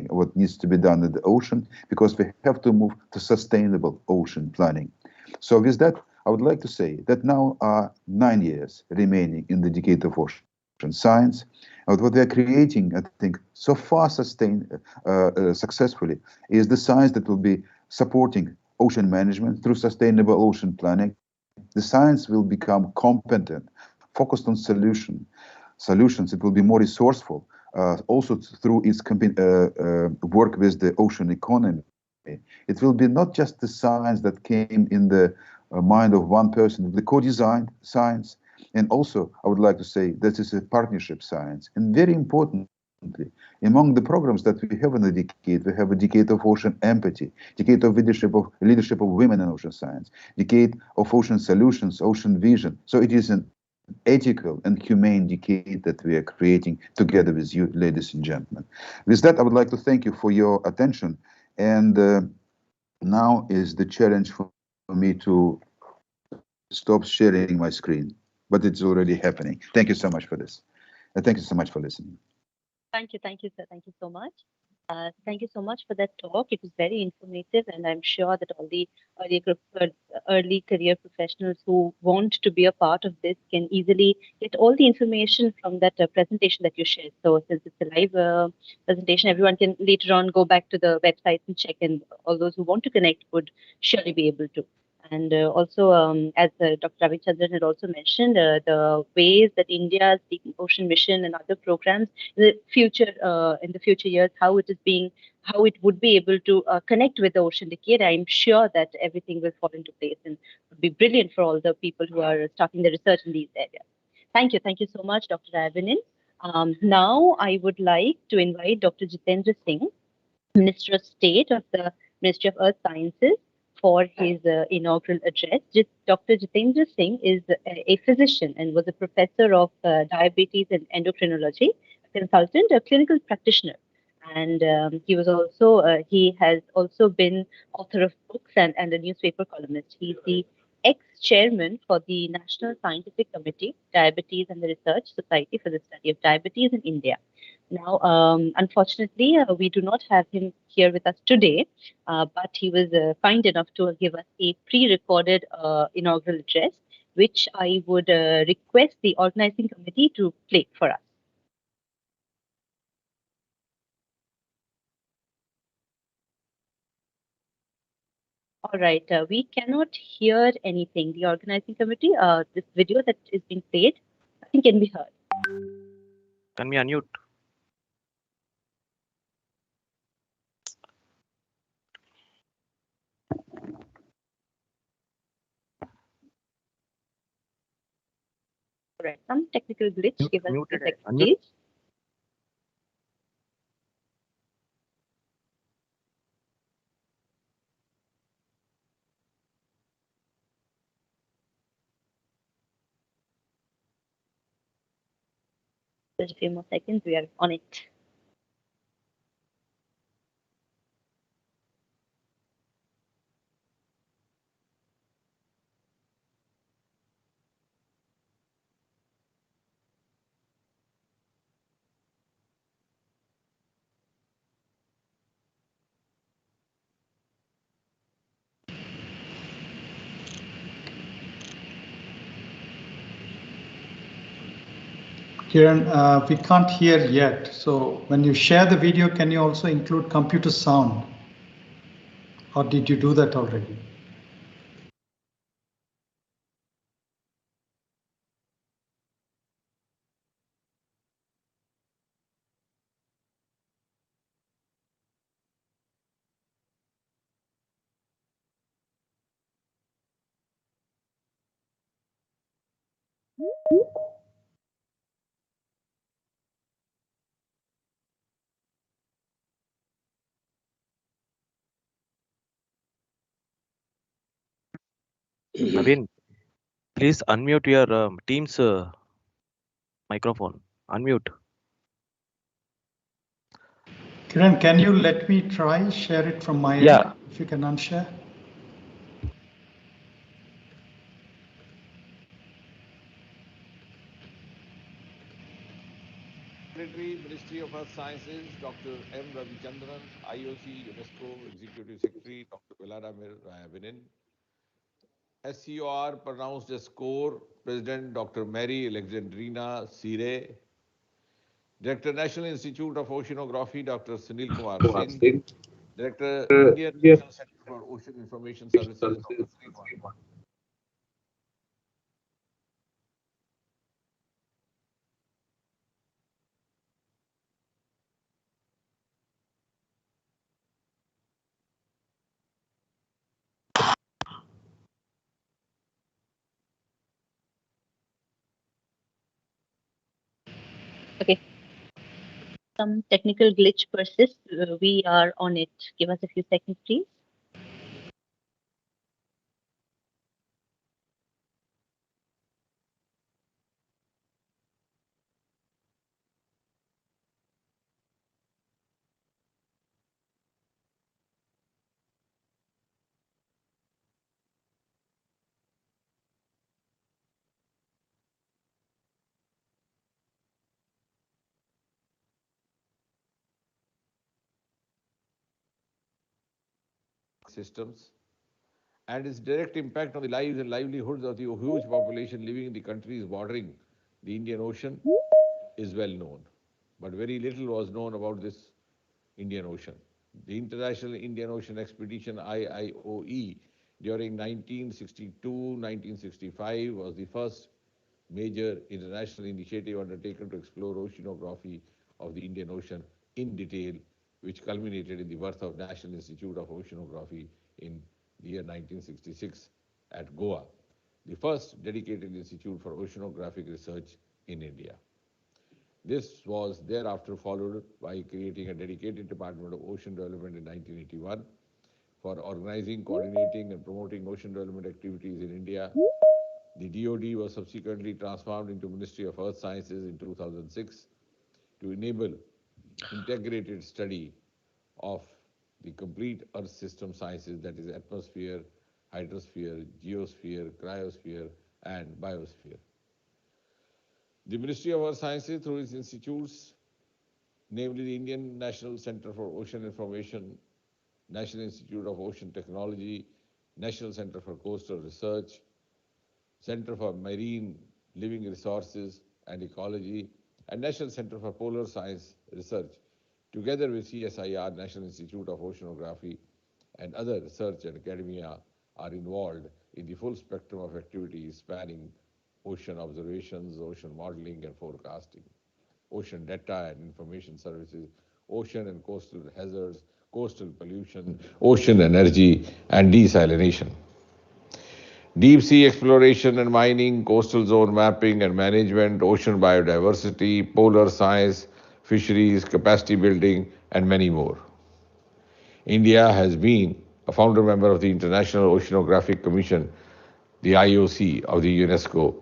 of what needs to be done in the ocean, because we have to move to sustainable ocean planning. So with that, I would like to say that now are 9 years remaining in the decade of ocean science. And what we are creating, I think, so far successfully, is the science that will be supporting ocean management through sustainable ocean planning. The science will become competent, focused on solutions. It will be more resourceful, also through its work with the ocean economy. It will be not just the science that came in the mind of one person, the co-designed science. And also, I would like to say this is a partnership science. And very importantly, among the programs that we have in the decade, we have a decade of ocean empathy, decade of leadership of women in ocean science, decade of ocean solutions, ocean vision. So it is an ethical and humane decade that we are creating together with you, ladies and gentlemen. With that, I would like to thank you for your attention. And now is the challenge for me to stop sharing my screen. but it's already happening. Thank you so much for this. Thank you so much for listening. Thank you, sir. Thank you so much. Thank you so much for that talk. It was very informative, and I'm sure that all the early career professionals who want to be a part of this can easily get all the information from that presentation that you shared. So since it's a live presentation, everyone can later on go back to the website and check, and all those who want to connect would surely be able to. And also, as Dr. Ravichandran had also mentioned, the ways that India's Deep Ocean Mission and other programs in the future years, how it would be able to connect with the ocean decade. I'm sure that everything will fall into place and would be brilliant for all the people who are starting the research in these areas. Thank you so much, Dr. Ravinin. Now I would like to invite Dr. Jitendra Singh, Minister of State of the Ministry of Earth Sciences, for his inaugural address. Dr. Jitendra Singh is a physician and was a professor of diabetes and endocrinology, a consultant, a clinical practitioner. And he has also been author of books and a newspaper columnist. He's the ex-chairman for the National Scientific Committee, Diabetes and the Research Society for the Study of Diabetes in India. Now, unfortunately, we do not have him here with us today, but he was kind enough to give us a pre-recorded inaugural address, which I would request the organizing committee to play for us. All right, we cannot hear anything. The organizing committee, this video that is being played, nothing can be heard. Can we unmute? All right, some technical glitch. Give us a Muted, second, unmute. please. Just a few more seconds. We are on it. Kiran, we can't hear yet. So when you share the video, can you also include computer sound? Or did you do that already? Naveen, please unmute your Teams microphone. Unmute. Kiran, can you let me try share it from my Yeah. end? If you can unshare. Secretary, Ministry of Earth Sciences, Dr. M. Ravichandran, IOC, UNESCO Executive Secretary, Dr. Vladimir Ravinin. SCOR pronounced as score, President Dr. Mary Alexandrina Sire. Director, National Institute of Oceanography, Dr. Sunil Kumar Singh. Director, Indian National Center for Ocean Information Services, Dr. Srinivas. Okay. Some technical glitch persists. We are on it. Give us a few seconds, please. systems, and its direct impact on the lives and livelihoods of the huge population living in the countries bordering the Indian Ocean is well known. But very little was known about this Indian Ocean. The International Indian Ocean Expedition IIOE during 1962-1965 was the first major international initiative undertaken to explore oceanography of the Indian Ocean in detail, which culminated in the birth of National Institute of Oceanography in the year 1966 at Goa, the first dedicated institute for oceanographic research in India. This was thereafter followed by creating a dedicated Department of Ocean Development in 1981 for organizing, coordinating, and promoting ocean development activities in India. The DoD was subsequently transformed into Ministry of Earth Sciences in 2006 to enable integrated study of the complete Earth system sciences, that is atmosphere, hydrosphere, geosphere, cryosphere, and biosphere. The Ministry of Earth Sciences, through its institutes, namely the Indian National Center for Ocean Information, National Institute of Ocean Technology, National Center for Coastal Research, Center for Marine Living Resources and Ecology, and National Center for Polar Science Research, together with CSIR, National Institute of Oceanography, and other research and academia, are involved in the full spectrum of activities spanning ocean observations, ocean modeling and forecasting, ocean data and information services, ocean and coastal hazards, coastal pollution, ocean energy, and desalination. Deep sea exploration and mining, coastal zone mapping and management, ocean biodiversity, polar science, fisheries, capacity building, and many more. India has been a founder member of the International Oceanographic Commission, the IOC of the UNESCO,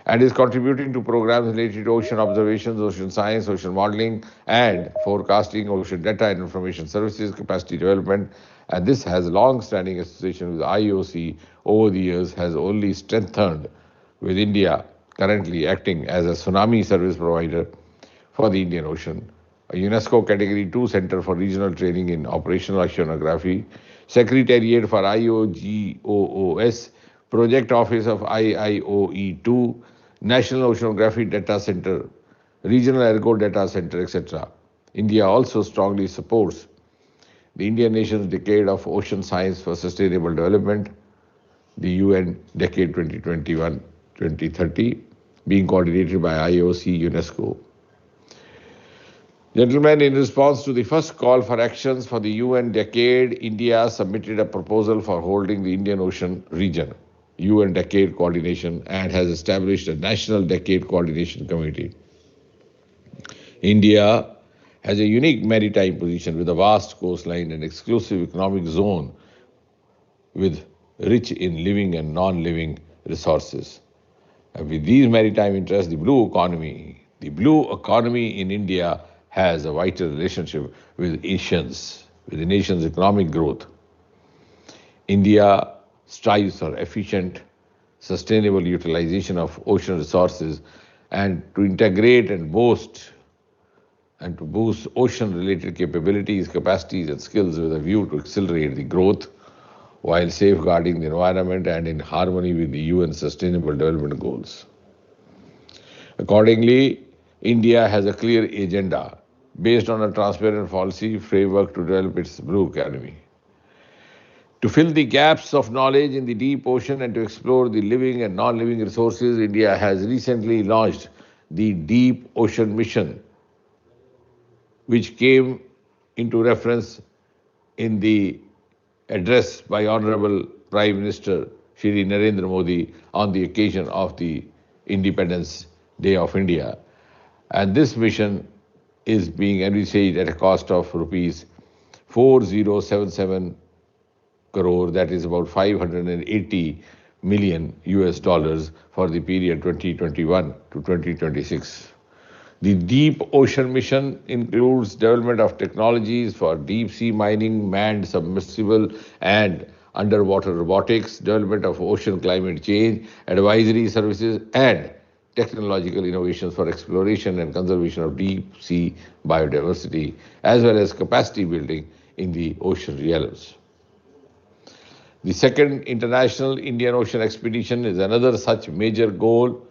and is contributing to programs related to ocean observations, ocean science, ocean modeling, and forecasting, ocean data and information services, capacity development. And this has a long-standing association with the IOC over the years, has only strengthened, with India currently acting as a tsunami service provider for the Indian Ocean, a UNESCO Category 2 Center for Regional Training in Operational Oceanography, Secretariat for IOGOOS, Project Office of IIOE2, National Oceanography Data Center, Regional Ergo Data Center, etc. India also strongly supports the Indian nation's Decade of Ocean Science for Sustainable Development, the UN Decade 2021-2030, being coordinated by IOC UNESCO. Gentlemen, in response to the first call for actions for the UN Decade, India submitted a proposal for holding the Indian Ocean region, UN Decade Coordination, and has established a National Decade Coordination Committee. India has a unique maritime position with a vast coastline and exclusive economic zone with rich in living and non-living resources. And with these maritime interests, the blue economy in India has a vital relationship with the nation's economic growth. India strives for efficient, sustainable utilization of ocean resources and to integrate and boost ocean-related capabilities, capacities, and skills with a view to accelerate the growth while safeguarding the environment and in harmony with the UN Sustainable Development Goals. Accordingly, India has a clear agenda based on a transparent policy framework to develop its blue economy. To fill the gaps of knowledge in the deep ocean and to explore the living and non-living resources, India has recently launched the Deep Ocean Mission, which came into reference in the address by Honorable Prime Minister Shri Narendra Modi on the occasion of the Independence Day of India. And this mission is being envisaged at a cost of rupees 4077 crore, that is about 580 million US dollars for the period 2021 to 2026. The Deep Ocean Mission includes development of technologies for deep sea mining, manned submersible and underwater robotics, development of ocean climate change, advisory services, and technological innovations for exploration and conservation of deep sea biodiversity, as well as capacity building in the ocean realms. The second International Indian Ocean Expedition is another such major goal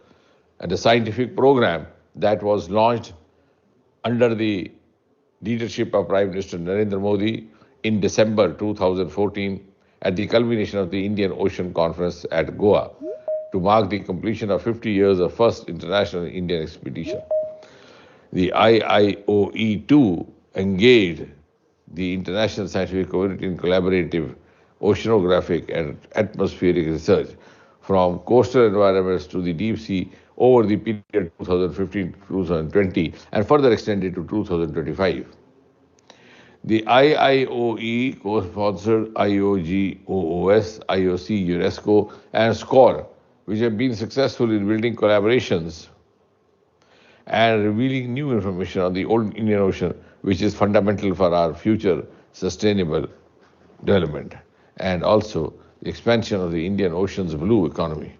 and a scientific program that was launched under the leadership of Prime Minister Narendra Modi in December 2014 at the culmination of the Indian Ocean Conference at Goa to mark the completion of 50 years of first International Indian Expedition. The IIOE too engaged the international scientific community in collaborative oceanographic and atmospheric research from coastal environments to the deep sea over the period 2015 to 2020 and further extended to 2025. The IIOE co-sponsored IOGOOS, IOC, UNESCO, and SCORE, which have been successful in building collaborations and revealing new information on the old Indian Ocean, which is fundamental for our future sustainable development, and also the expansion of the Indian Ocean's blue economy.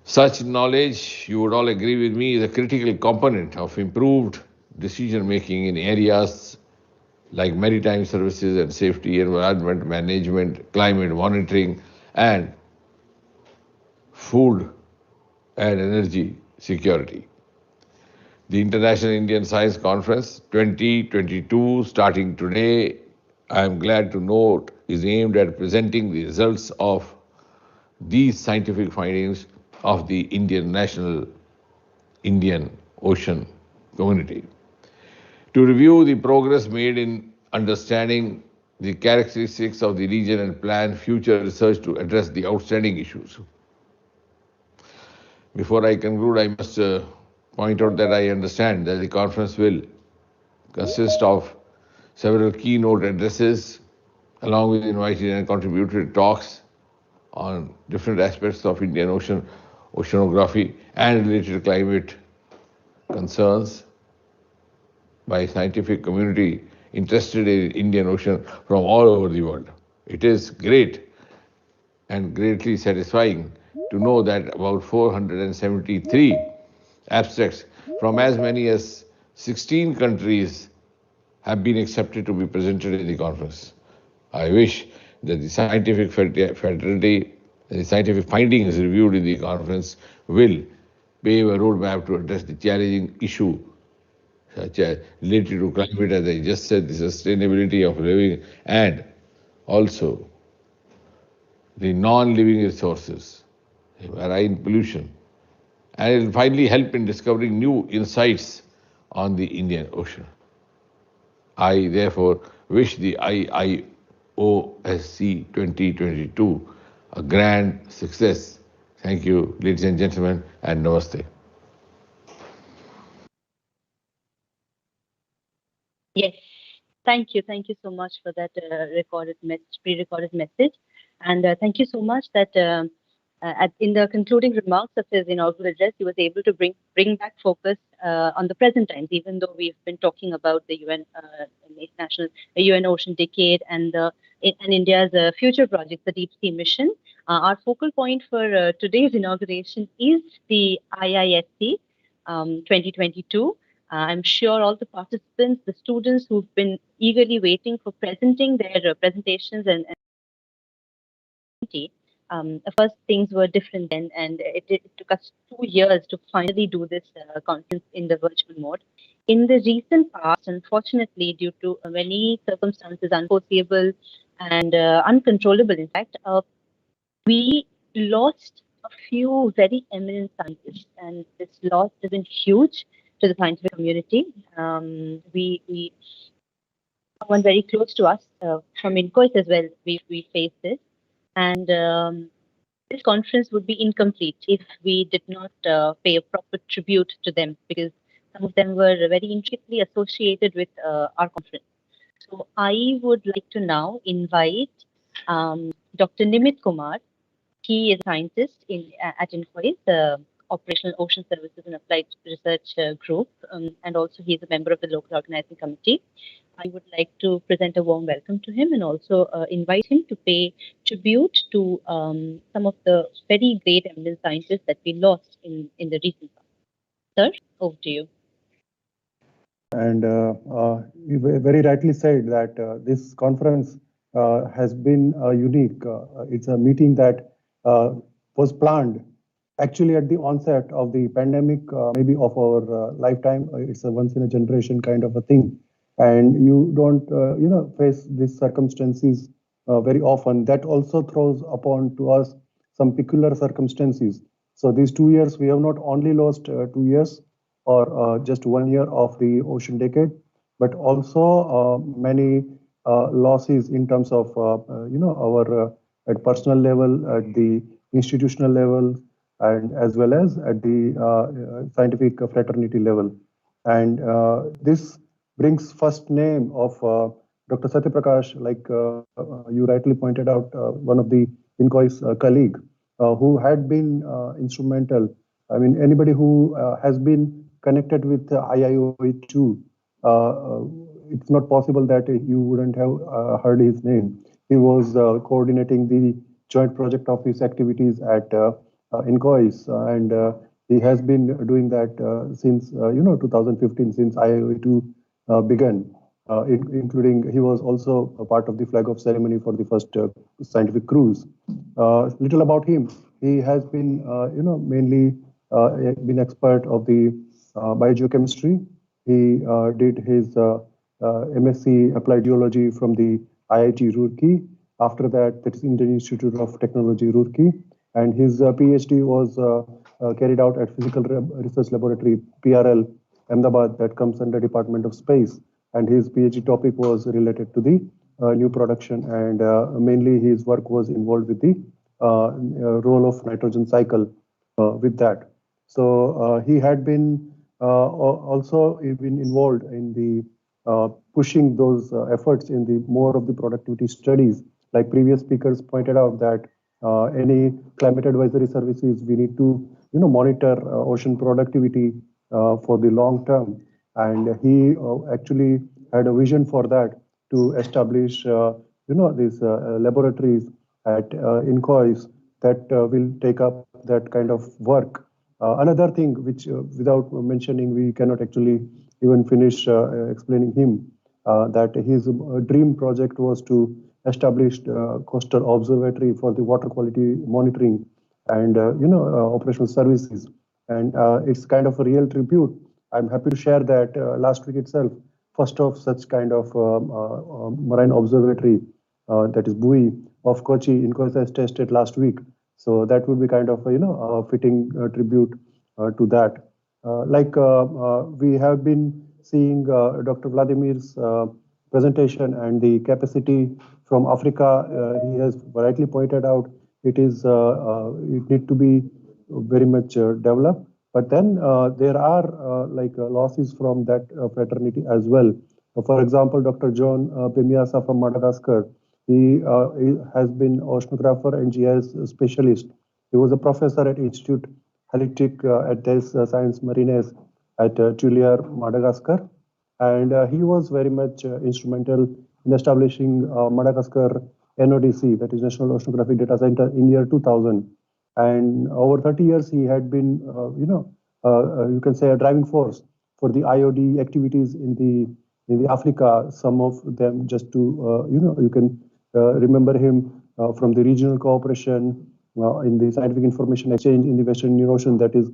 Such knowledge, you would all agree with me, is a critical component of improved decision making in areas like maritime services and safety, environment management, climate monitoring, and food and energy security. The International Indian Science Conference 2022, starting today, I am glad to note, is aimed at presenting the results of these scientific findings of the Indian Ocean community. To review the progress made in understanding the characteristics of the region and plan future research to address the outstanding issues. Before I conclude, I must point out that I understand that the conference will consist of several keynote addresses along with invited and contributed talks on different aspects of Indian Ocean, oceanography and related climate concerns by scientific community interested in Indian Ocean from all over the world. It is great and greatly satisfying to know that about 473 abstracts from as many as 16 countries have been accepted to be presented in the conference. I wish that the scientific fraternity and the scientific findings reviewed in the conference will pave a roadmap to address the challenging issue such as related to climate, as I just said, the sustainability of living and also the non-living resources, marine pollution, and it will finally help in discovering new insights on the Indian Ocean. I therefore wish the IIOSC 2022 a grand success. Thank you, ladies and gentlemen, and namaste. Yes, thank you. Thank you so much for that pre-recorded message. And thank you so much that in the concluding remarks of his inaugural address, he was able to bring back focus on the present times, even though we've been talking about the UN Ocean Decade and India's future projects, the Deep Sea Mission. Our focal point for today's inauguration is the IISc 2022. I'm sure all the participants, the students who've been eagerly waiting for presenting their presentations and first things were different then, and it took us 2 years to finally do this conference in the virtual mode. In the recent past, unfortunately, due to many circumstances unforeseeable and uncontrollable, in fact, we lost a few very eminent scientists, and this loss has been huge to the scientific community. We someone very close to us from INCOIS as well, we faced this. And this conference would be incomplete if we did not pay a proper tribute to them, because some of them were very intricately associated with our conference. So I would like to now invite Dr. Nimit Kumar. He is a scientist at INCOIS, the Operational Ocean Services and Applied Research Group, and also he is a member of the local organizing committee. I would like to present a warm welcome to him and also invite him to pay tribute to some of the very great eminent scientists that we lost in the recent past. Sir, over to you. And you very rightly said that this conference has been unique. It's a meeting that was planned actually at the onset of the pandemic, maybe of our lifetime. It's a once in a generation kind of a thing, and you don't face these circumstances very often. That also throws upon to us some peculiar circumstances. So these 2 years, we have not only lost 2 years or just 1 year of the ocean decade, but also many losses in terms of our at personal level, at the institutional level, and as well as at the scientific fraternity level. And this brings first name of Dr. Satya Prakash, like you rightly pointed out, one of the INCOI's colleague, who had been instrumental. I mean, anybody who has been connected with IIOE2, it's not possible that you wouldn't have heard his name. He was coordinating the joint project office activities at INCOIS, and he has been doing that since 2015, since IIOE2 began. Including, he was also a part of the flag off ceremony for the first scientific cruise. Little about him: he has been, mainly been expert of the biogeochemistry. He did his MSc Applied Geology from the IIT Roorkee. After that, that is Indian Institute of Technology Roorkee, and his PhD was carried out at Physical Research Laboratory PRL Ahmedabad, that comes under Department of Space. And his PhD topic was related to the new production, and mainly his work was involved with the role of nitrogen cycle with that. So he had been also been involved in the pushing those efforts in the more of the productivity studies. Like previous speakers pointed out that any climate advisory services, we need to monitor ocean productivity for the long term. And he actually had a vision for that, to establish these laboratories at INCOIS that will take up that kind of work. Another thing which, without mentioning, we cannot actually even finish explaining him, that his dream project was to establish coastal observatory for the water quality monitoring and operational services. And it's kind of a real tribute. I'm happy to share that last week itself, first of such kind of marine observatory, that is buoy of Kochi, INCOIS has tested last week. So that would be kind of a fitting tribute to that. We have been seeing Dr. Vladimir's presentation and the capacity from Africa. He has rightly pointed out it need to be very much developed. But then there are losses from that fraternity as well. For example, Dr. John Pemiasa from Madagascar, he has been oceanographer and GIS specialist. He was a professor at Institute Halitic at des Sciences Marines at Tuliar, Madagascar. And he was very much instrumental in establishing Madagascar NODC, that is National Oceanographic Data Center, in year 2000. And over 30 years, he had been, you can say, a driving force for the IOD activities in the Africa. Some of them, just to you can remember him from the regional cooperation in the scientific information exchange in the Western Indian Ocean, that is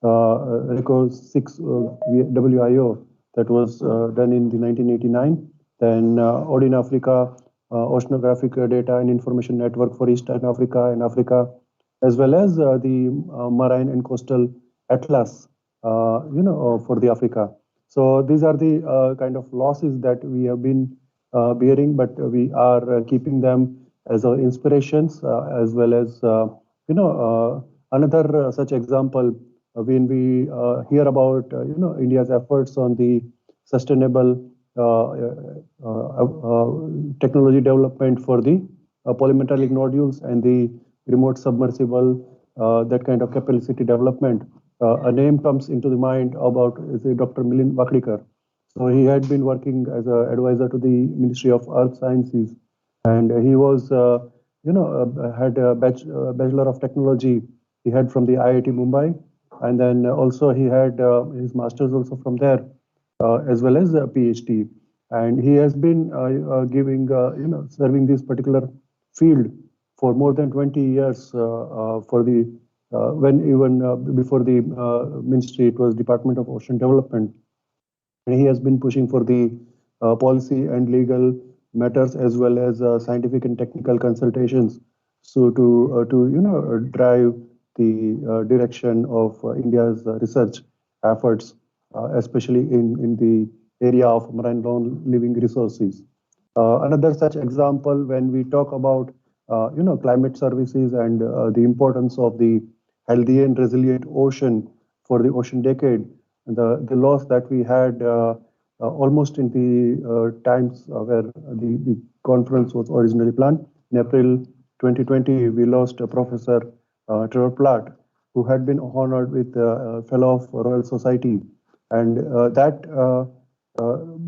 RECO 6 WIO, that was done in the 1989. Then ODIN Africa, Oceanographic Data and Information Network for Eastern Africa and Africa, as well as the Marine and Coastal Atlas, for the Africa. So these are the kind of losses that we have been bearing, but we are keeping them as our inspirations, as well as, another such example, when we hear about, India's efforts on the sustainable technology development for the polymetallic nodules and the remote submersible, that kind of capacity development. A name comes into the mind about Dr. Milind Vakdikar. So he had been working as an advisor to the Ministry of Earth Sciences, and he was, had a Bachelor of Technology he had from the IIT Mumbai, and then also he had his master's also from there, as well as a PhD. and he has been giving, serving this particular field for more than 20 years for the when even before the ministry, it was Department of Ocean Development. And he has been pushing for the policy and legal matters as well as scientific and technical consultations. So to drive the direction of India's research efforts, especially in the area of marine living resources. Another such example, when we talk about climate services and the importance of the healthy and resilient ocean for the ocean decade, the loss that we had almost in the times where the conference was originally planned. In April 2020, we lost Professor Trevor Platt, who had been honored with a Fellow of Royal Society. And that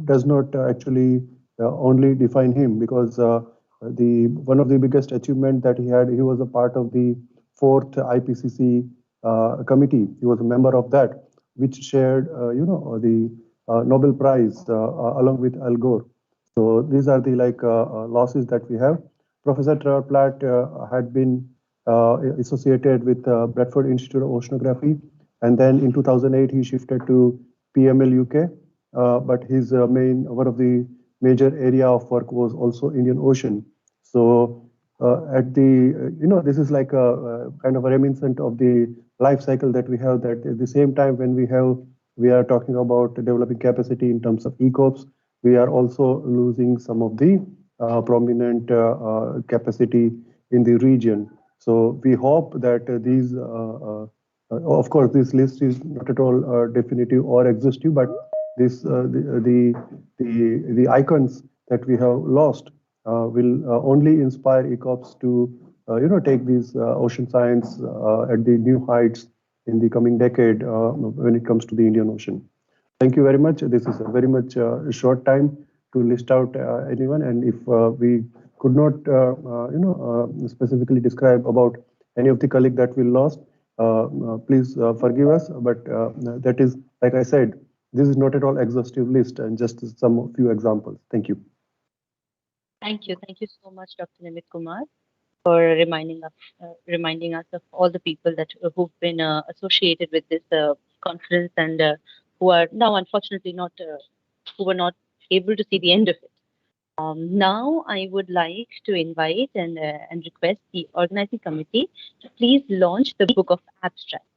does not actually only define him, because the one of the biggest achievement that he had, he was a part of the 4th IPCC committee. He was a member of that, which shared, the Nobel Prize along with Al Gore. So these are the losses that we have. Professor Trevor Platt had been associated with Bradford Institute of Oceanography, and then in 2008 he shifted to PML UK. But his one of the major area of work was also Indian Ocean. So at the this is like a kind of a reminiscent of the life cycle that we have. That at the same time when we are talking about developing capacity in terms of ECOPS, we are also losing some of the prominent capacity in the region. So we hope that these, of course, this list is not at all definitive or exhaustive, but this the icons that we have lost will only inspire ECOPS to take these ocean science at the new heights in the coming decade when it comes to the Indian Ocean. Thank you very much. This is a very much short time to list out anyone, and if we could not specifically describe about any of the colleagues that we lost, please forgive us, but that is, like I said, this is not at all exhaustive list, and just some few examples. Thank you. Thank you so much, Dr. Nimit Kumar, for reminding us of all the people that who've been associated with this conference and who are now unfortunately not who were not able to see the end of it. Now I would like to invite and request the organizing committee to please launch the book of abstracts.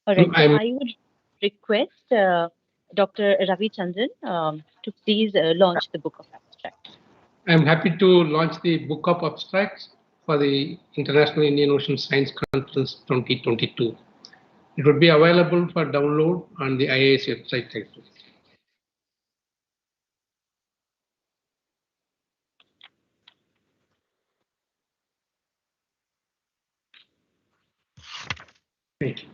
All right, so I would request Dr. Ravi Chandran to please launch the book of abstracts. I'm happy to launch the book of abstracts for the International Indian Ocean Science Conference 2022. It would be available for download on the IIOSC website. Thank you.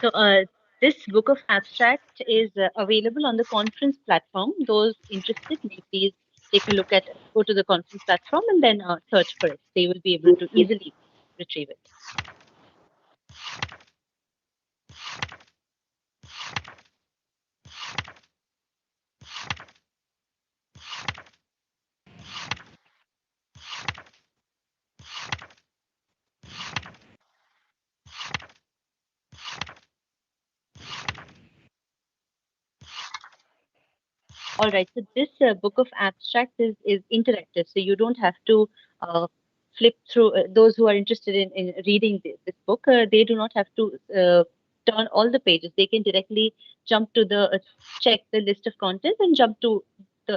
So this book of abstract is available on the conference platform. Those interested may please take a look at, go to the conference platform and then search for it. They will be able to easily retrieve it. All right, so this book of abstracts is interactive, so you don't have to flip through. Those who are interested in reading this book, they do not have to turn all the pages. They can directly jump to the check the list of contents and jump to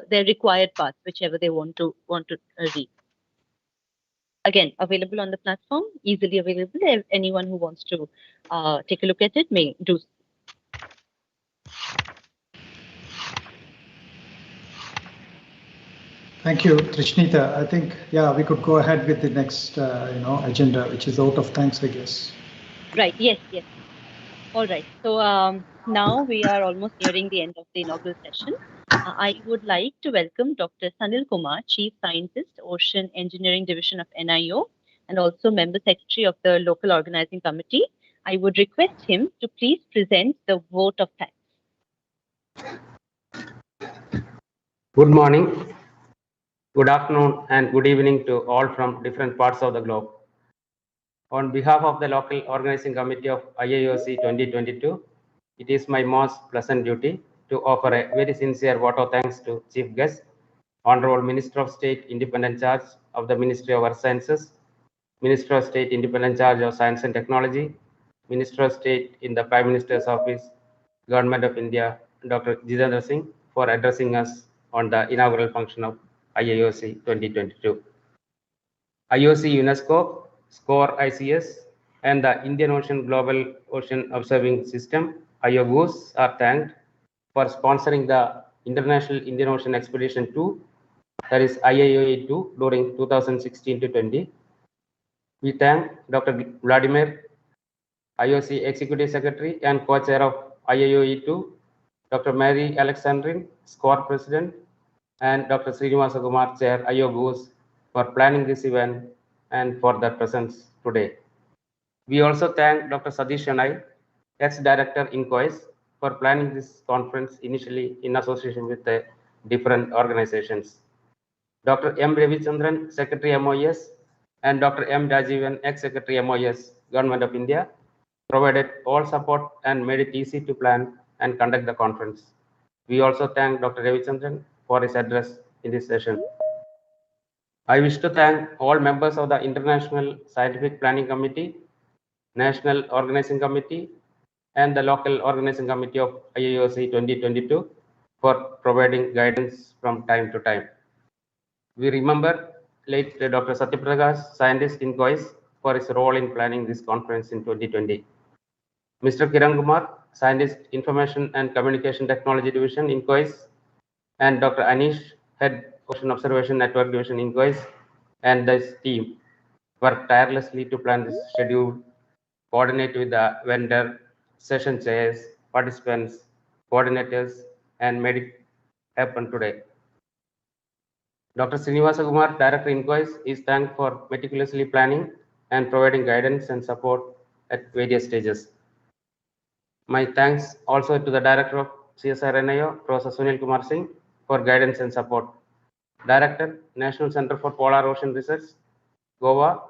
their required parts, whichever they want to read. again, available on the platform, easily available. If anyone who wants to take a look at it may do so. Thank you, Trishnita. I think, yeah, we could go ahead with the next, agenda, which is out of thanks, I guess. Right. Yes. Yes. All right. So now we are almost nearing the end of the inaugural session. I would like to welcome Dr. Sanil Kumar, Chief Scientist, Ocean Engineering Division of NIO, and also Member Secretary of the Local Organizing Committee. I would request him to please present the vote of thanks. Good morning, good afternoon, and good evening to all from different parts of the globe. On behalf of the Local Organizing Committee of IIOSC 2022, it is my most pleasant duty to offer a very sincere vote of thanks to Chief Guest, Honorable Minister of State Independent Charge of the Ministry of Earth Sciences, Minister of State Independent Charge of Science and Technology, Minister of State in the Prime Minister's Office, Government of India, Dr. Jitendra Singh, for addressing us on the inaugural function of IIOSC 2022. IOC UNESCO, SCORE ICS, and the Indian Ocean Global Ocean Observing System, IIOSC, are thanked for sponsoring the International Indian Ocean Expedition 2, that is IIOE 2, during 2016 to 20. We thank Dr. Vladimir, IOC Executive Secretary and Co-Chair of IIOE 2, Dr. Mary Alexandrine, SCORE President, and Dr. Srinivasa Kumar, Chair, IIOSC, for planning this event and for their presence today. We also thank Dr. Satish Shonai, ex-director in IIOSC, for planning this conference initially in association with the different organizations. Dr. M. Ravichandran, Secretary MOS, and Dr. M. Rajivan, ex-Secretary MOS, Government of India, provided all support and made it easy to plan and conduct the conference. We also thank Dr. Ravichandran for his address in this session. I wish to thank all members of the International Scientific Planning Committee, National Organizing Committee, and the Local Organizing Committee of IIOSC 2022 for providing guidance from time to time. We remember late Dr. Satyaprakash, scientist in IIOSC, for his role in planning this conference in 2020. Mr. Kiran Kumar, scientist, Information and Communication Technology Division in IIOSC, and Dr. Anish, head Ocean Observation Network Division in IIOSC, and this team worked tirelessly to plan this schedule, coordinate with the vendor, session chairs, participants, coordinators, and made it happen today. Dr. Srinivasa Kumar, Director in IIOSC, is thanked for meticulously planning and providing guidance and support at various stages. My thanks also to the Director of CSR NIO, Professor Sunil Kumar Singh, for guidance and support. Director, National Center for Polar Ocean Research, Goa,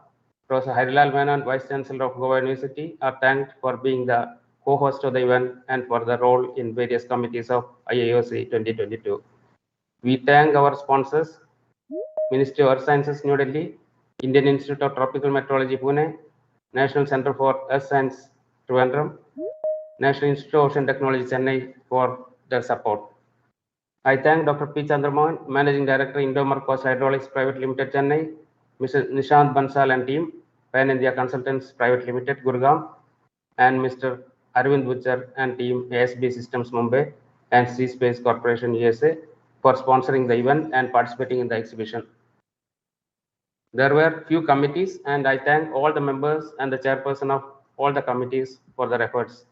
Professor Harilal Menon, Vice Chancellor of Goa University, are thanked for being the co-host of the event and for the role in various committees of IIOSC 2022. We thank our sponsors, Ministry of Earth Sciences, New Delhi, Indian Institute of Tropical Meteorology, Pune, National Center for Earth Science, Trivandrum, National Institute of Ocean Technology, Chennai, for their support. I thank Dr. P. Chandramohan, Managing Director, Indomer Coast Hydraulics Private Limited, Chennai, Mr. Nishant Bansal and team, Pan India Consultants Private Limited, Gurgaon, and Mr. Arvind Butcher and team, ASB Systems Mumbai and Sea Space Corporation USA, for sponsoring the event and participating in the exhibition. There were few committees, and I thank all the members and the chairperson of all the committees for their efforts.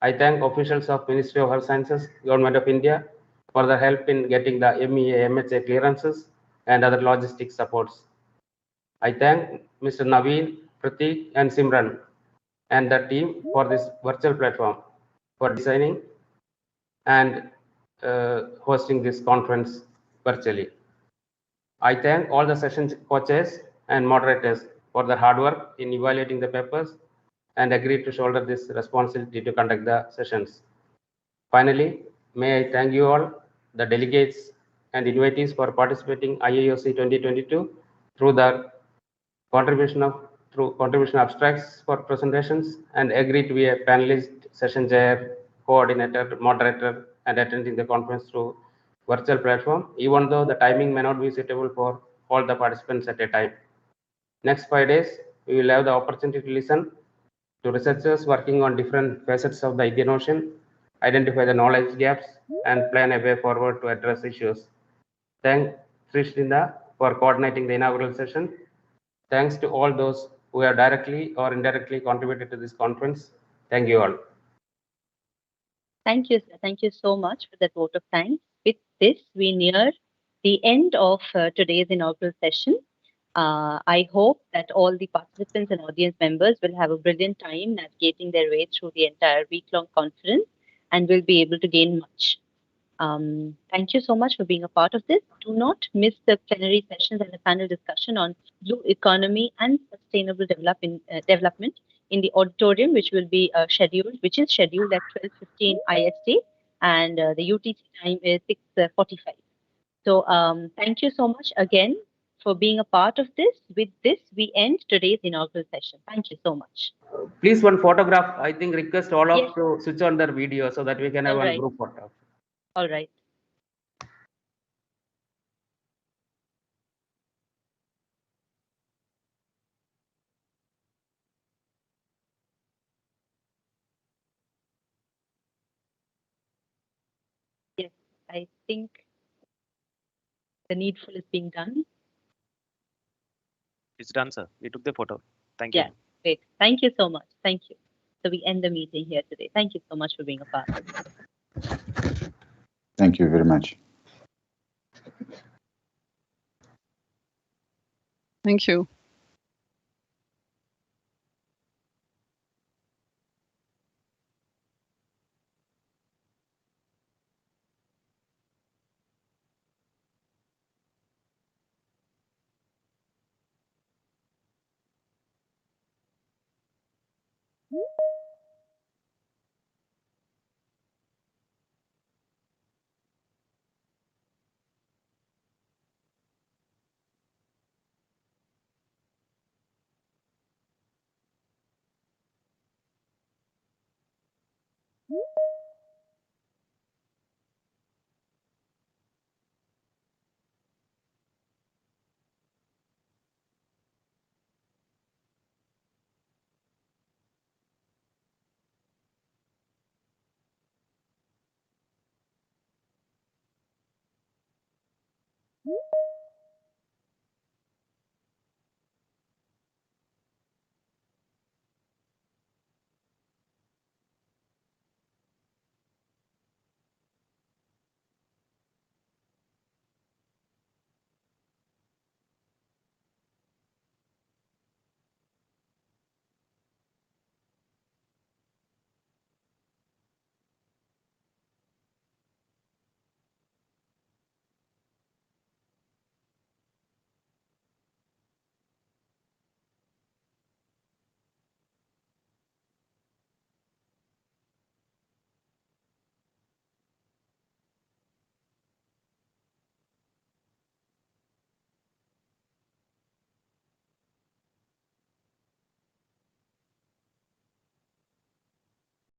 I thank officials of Ministry of Earth Sciences, Government of India, for their help in getting the MEA, MHA clearances and other logistic supports. I thank Mr. Naveen, Pratik, and Simran and the team for this virtual platform for designing and hosting this conference virtually. I thank all the session co-chairs and moderators for their hard work in evaluating the papers and agreed to shoulder this responsibility to conduct the sessions. Finally, may I thank you all, the delegates and invitees, for participating IIOSC 2022 through the contribution abstracts for presentations and agreed to be a panelist, session chair, coordinator, moderator, and attending the conference through virtual platform, even though the timing may not be suitable for all the participants at a time. Next 5 days, we will have the opportunity to listen to researchers working on different facets of the Indian Ocean, identify the knowledge gaps, and plan a way forward to address issues. Thank Srishrinda for coordinating the inaugural session. Thanks to all those who have directly or indirectly contributed to this conference. Thank you all. Thank you, sir. Thank you so much for that vote of thanks. With this, we near the end of today's inaugural session. I hope that all the participants and audience members will have a brilliant time navigating their way through the entire week-long conference and will be able to gain much. Thank you so much for being a part of this. Do not miss the plenary sessions and the panel discussion on blue economy and sustainable development in the auditorium, which is scheduled at 12:15 IST, and the UTC time is 6:45. So thank you so much again for being a part of this. With this, we end today's inaugural session. Thank you so much. Please, one photograph. I think request all of Yes. to switch on their video so that we can have All one right. group photo. All right. Yes, I think the needful is being done. It's done, sir. We took the photo. Thank you. Yeah, great. Thank you so much. Thank you. So we end the meeting here today. Thank you so much for being a part. Thank you very much. Thank you.